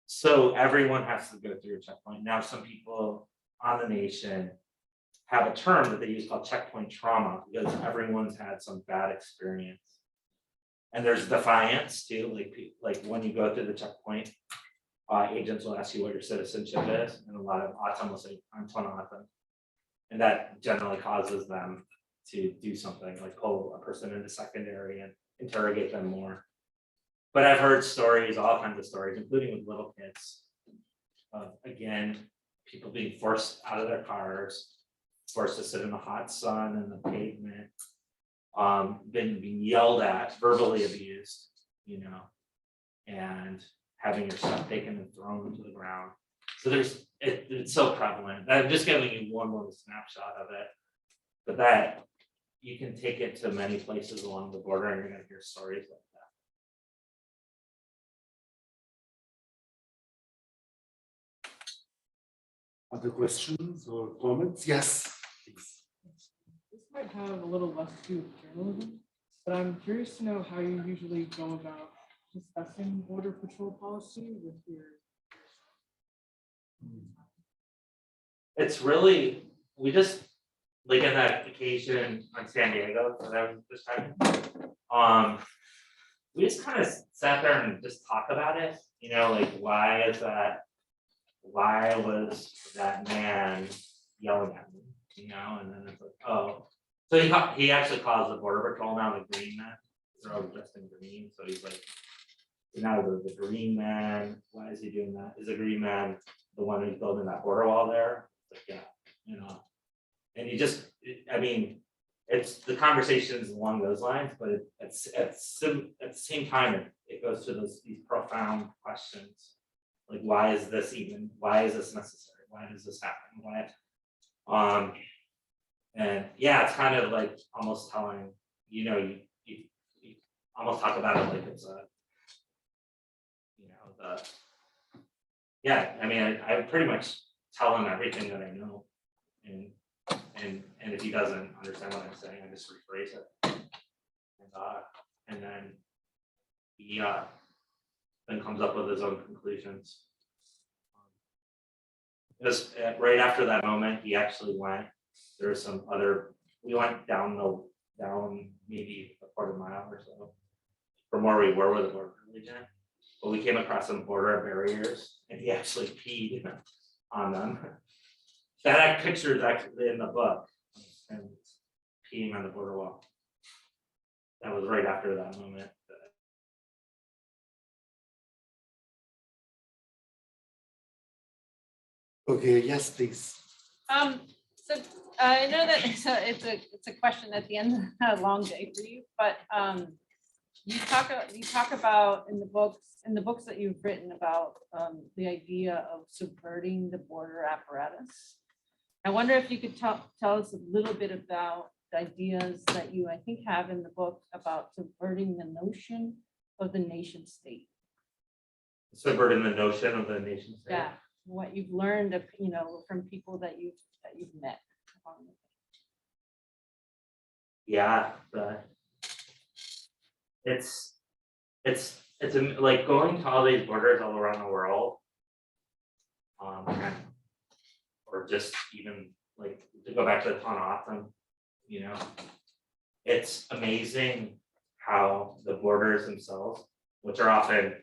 So everyone has to go through a checkpoint. Now, some people on the nation have a term that they use called checkpoint trauma because everyone's had some bad experience. And there's defiance too, like when you go through the checkpoint, agents will ask you what your citizenship is, and a lot of Atam will say, I'm Tohono. And that generally causes them to do something like pull a person into secondary and interrogate them more. But I've heard stories, all kinds of stories, including with little kids, again, people being forced out of their cars, forced to sit in the hot sun and the pavement, being yelled at, verbally abused, you know, and having your stuff taken and thrown to the ground. So it's so prevalent. I'm just giving you one little snapshot of it, but that you can take it to many places along the border and you're going to hear stories like that. Other questions or comments? Yes, please. This might have a little less to do with journalism, but I'm curious to know how you usually go about discussing border patrol policy with your. It's really, we just, like in that occasion on San Diego that I was just talking, we just kind of sat there and just talk about it, you know, like why was that man yelling at me, you know, and then it's like, oh, so he actually calls the border patrol now the green man, they're all dressed in green, so he's like, now the green man, why is he doing that? Is the green man the one who's building that border wall there? Like, yeah, you know, and you just, I mean, it's the conversations along those lines, but at the same time, it goes to these profound questions, like why is this necessary? Why does this happen? Why? And yeah, it's kind of like almost telling, you know, you almost talk about it like it's a, you know, yeah, I mean, I pretty much tell him everything that I know, and if he doesn't understand what I'm saying, I just rephrase it, and then he then comes up with his own conclusions. Just right after that moment, he actually went. There was some other. We went down maybe a quarter mile or so from where we were with the border region. But we came across some border barriers, and he actually peed on them. That picture is actually in the book, and peeing on the border wall. That was right after that moment. Okay, yes, please. So I know that it's a question at the end of a long day for you, but you talk about in the books that you've written about the idea of subverting the border apparatus. I wonder if you could tell us a little bit about the ideas that you, I think, have in the book about subverting the notion of the nation state. Subverting the notion of the nation state. Yeah, what you've learned of, you know, from people that you've met. Yeah, it's like going to all these borders all around the world, or just even like to go back to the Tohono, you know, it's amazing how the borders themselves, which are often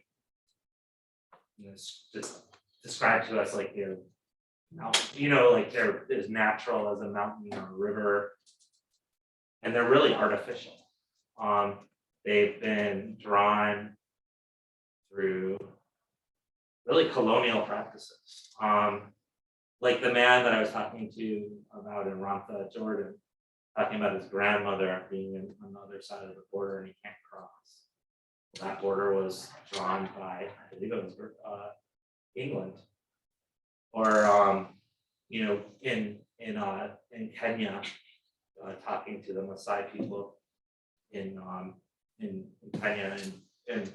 just described to us like they're like they're as natural as a mountain or a river, and they're really artificial. They've been drawn through really colonial practices. Like the man that I was talking to about in Rantha, Jordan, talking about his grandmother being on the other side of the border and he can't cross. That border was drawn by, I believe it was England. Or in Kenya, talking to the Maasai people in Kenya, and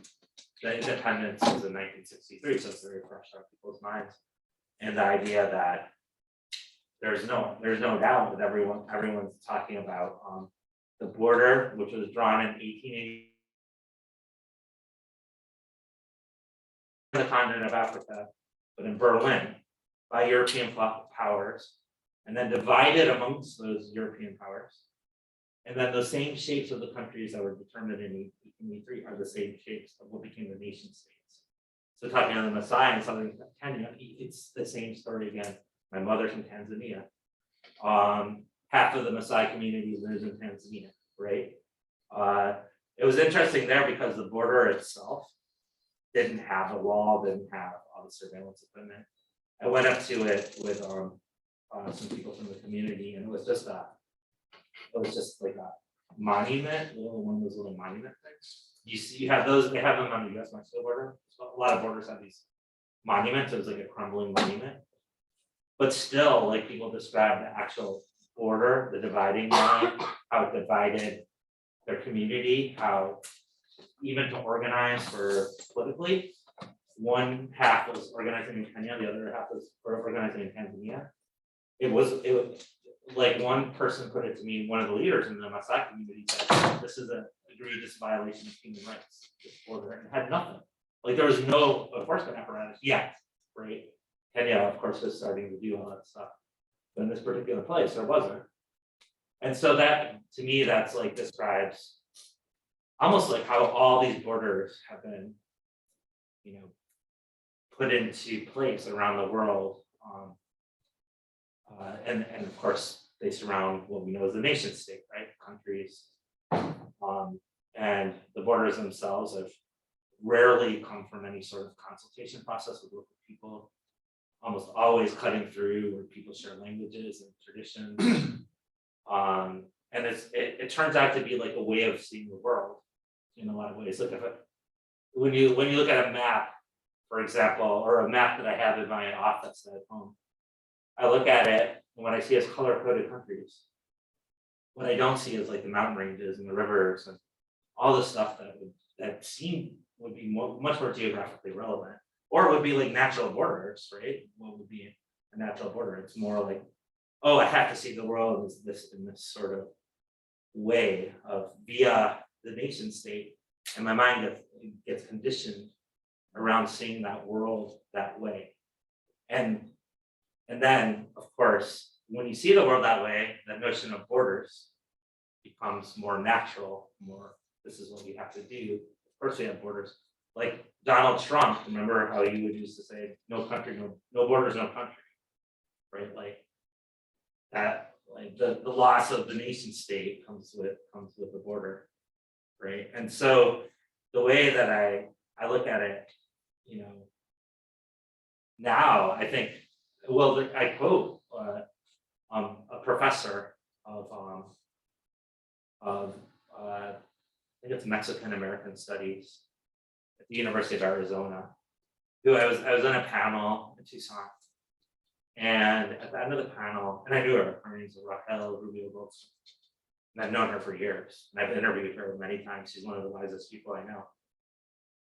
the independence was in 1963, so it's very fresh on people's minds. And the idea that there's no doubt that everyone's talking about the border, which was drawn in 1880 in the continent of Africa, but in Berlin by European powers, and then divided amongst those European powers. And then the same shapes of the countries that were determined in 1883 are the same shapes of what became the nation states. So talking on the Maasai in southern Kenya, it's the same story again. My mother's from Tanzania. Half of the Maasai community lives in Tanzania, right? It was interesting there because the border itself didn't have a wall, didn't have all the surveillance equipment. I went up to it with some people from the community, and it was just like a monument, one of those little monument things. You have those, they have them on the US-Mexico border. So a lot of borders have these monuments. It was like a crumbling monument. But still, like people describe the actual border, the dividing line, how it divided their community, how even to organize for politically, one half was organizing in Kenya, the other half was organizing in Tanzania. It was like one person put it to me, one of the leaders in the Maasai community said, this is an egregious violation of human rights, this border, and it had nothing. Like there was no enforcement apparatus yet, right? Kenya, of course, was starting to do all that stuff. But in this particular place, there wasn't. And so that, to me, that's like describes almost like how all these borders have been, put into place around the world. And of course, they surround what we know as the nation state, right? Countries. And the borders themselves have rarely come from any sort of consultation process with local people, almost always cutting through where people share languages and traditions. And it turns out to be like a way of seeing the world in a lot of ways. Look, when you look at a map, for example, or a map that I have in my office at home, I look at it, and what I see is color-coded countries. What I don't see is like the mountain ranges and the rivers and all the stuff that would be much more geographically relevant, or it would be like natural borders, right? What would be a natural border? It's more like, oh, I have to see the world in this sort of way of via the nation state, and my mind gets conditioned around seeing that world that way. And then, of course, when you see the world that way, that notion of borders becomes more natural, more, this is what we have to do. Of course, we have borders. Like Donald Trump, remember how he would used to say, no country, no borders, no country, right? Like that, like the loss of the nation state comes with the border, right? And so the way that I look at it, now I think, well, I quote a professor of I think it's Mexican American Studies at the University of Arizona, who I was in a panel in Tucson, and at the end of the panel, and I knew her name is Raquel Rubio Bolson, and I've known her for years, and I've interviewed her many times. She's one of the wisest people I know,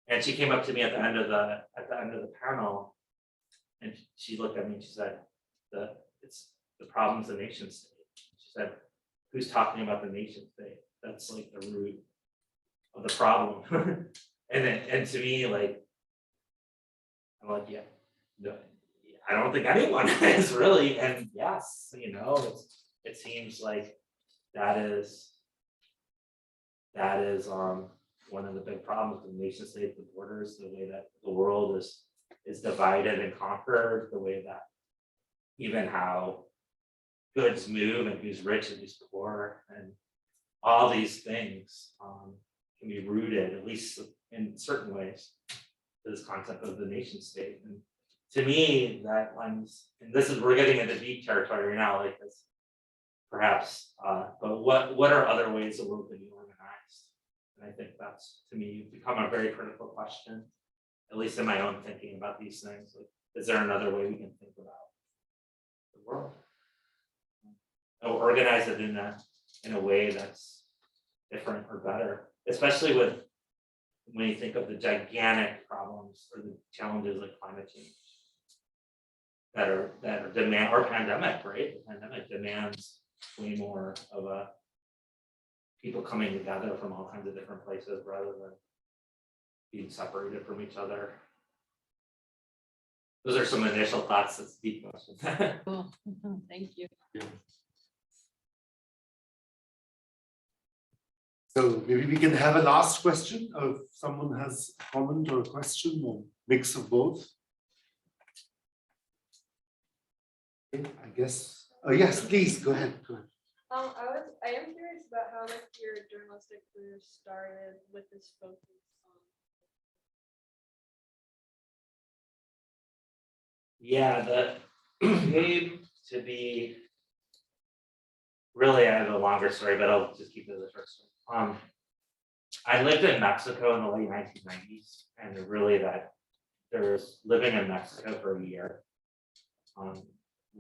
and she came up to me at the end of the panel, and she looked at me and she said, it's the problem's the nation state. She said, who's talking about the nation state? That's like the root of the problem. and to me, like, I'm like, yeah, no, I don't think anyone is really, and yes, it seems like that is one of the big problems with nation state, the borders, the way that the world is divided and conquered, the way that even how goods move and who's rich and who's poor, and all these things can be rooted, at least in certain ways, to this concept of the nation state. And to me, that lens, and this is, we're getting into deep territory now, like this, perhaps, but what are other ways the world can be organized? And I think that's, to me, become a very critical question, at least in my own thinking about these things. Like, is there another way we can think about the world? Or organize it in a way that's different or better, especially with when you think of the gigantic problems or the challenges like climate change that are demand, or pandemic, right? The pandemic demands way more of a people coming together from all kinds of different places rather than being separated from each other. Those are some initial thoughts. That's deep questions. Cool. Thank you. So maybe we can have a last question, or if someone has a comment or a question, or mix of both. Okay, I guess, yes, please, go ahead. I am curious about how like your journalistic career started with this focus on. Yeah, the came to be, really, I have a longer story, but I'll just keep it as a short story. I lived in Mexico in the late 1990s, and really there's living in Mexico for a year.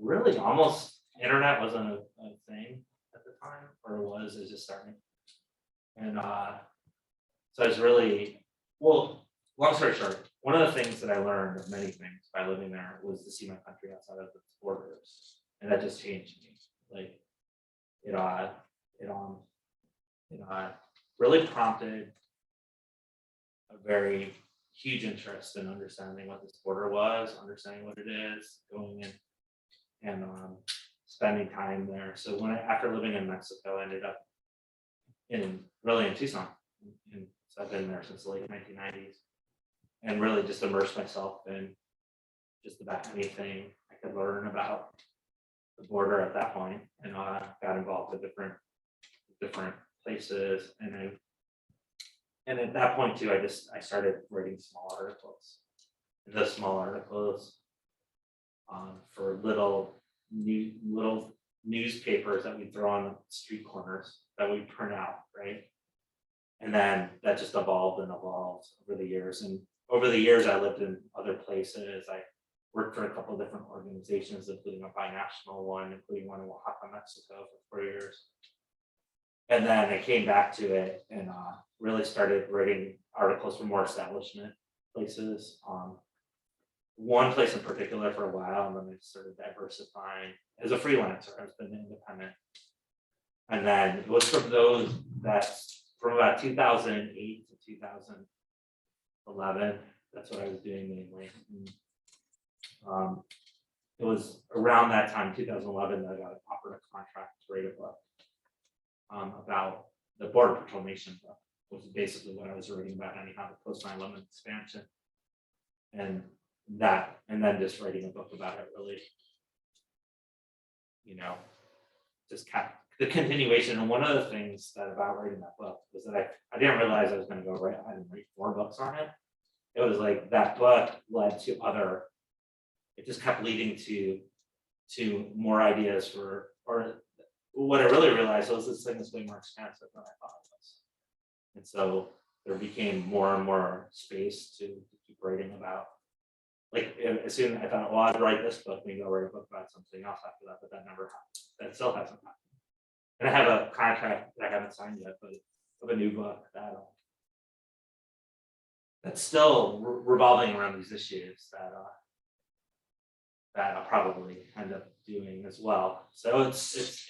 Really almost internet wasn't a thing at the time, or it was just starting. And so I was really, well, long story short, one of the things that I learned of many things by living there was to see my country outside of its borders. And that just changed me. Like it really prompted a very huge interest in understanding what this border was, understanding what it is, going in and spending time there. So after living in Mexico, I ended up in Tucson. And so I've been there since the late 1990s, and really just immersed myself in just about anything I could learn about the border at that point, and got involved with different places, and at that point too, I started writing small articles. And those small articles for little newspapers that we throw on the street corners that we print out, right? And then that just evolved and evolved over the years. And over the years, I lived in other places. I worked for a couple of different organizations, including a binational one, including one in Oaxaca, Mexico for 4 years. And then I came back to it and really started writing articles for more establishment places. One place in particular for a while, and then I started diversifying as a freelancer. I've been independent. And then it was from from about 2008 to 2011, that's what I was doing mainly. It was around that time, 2011, that I got offered a contract to write a book about the Border Patrol Nation book, which is basically what I was writing about anyhow, the post 9/11 expansion. And then just writing a book about it really, just kept the continuation. And one of the things about writing that book was that I didn't realize I was going to go write 4 books on it. It was like that book led to it just kept leading to more ideas or what I really realized was this thing is way more expansive than I thought it was. And so there became more and more space to keep writing about. Like as soon as I thought, well, I'd write this book, maybe I'll write a book about something else after that, but that never happened. That still hasn't happened. And I have a contract that I haven't signed yet, but of a new book that's still revolving around these issues that I'll probably end up doing as well. So it just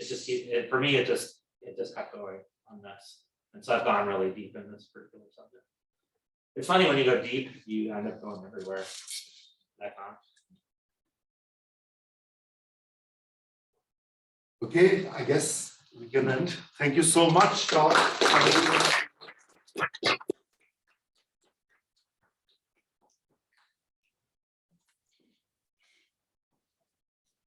kept going on this. And so I've gone really deep in this particular subject. It's funny when you go deep, you end up going everywhere. Okay, I guess we can end. Thank you so much, Todd.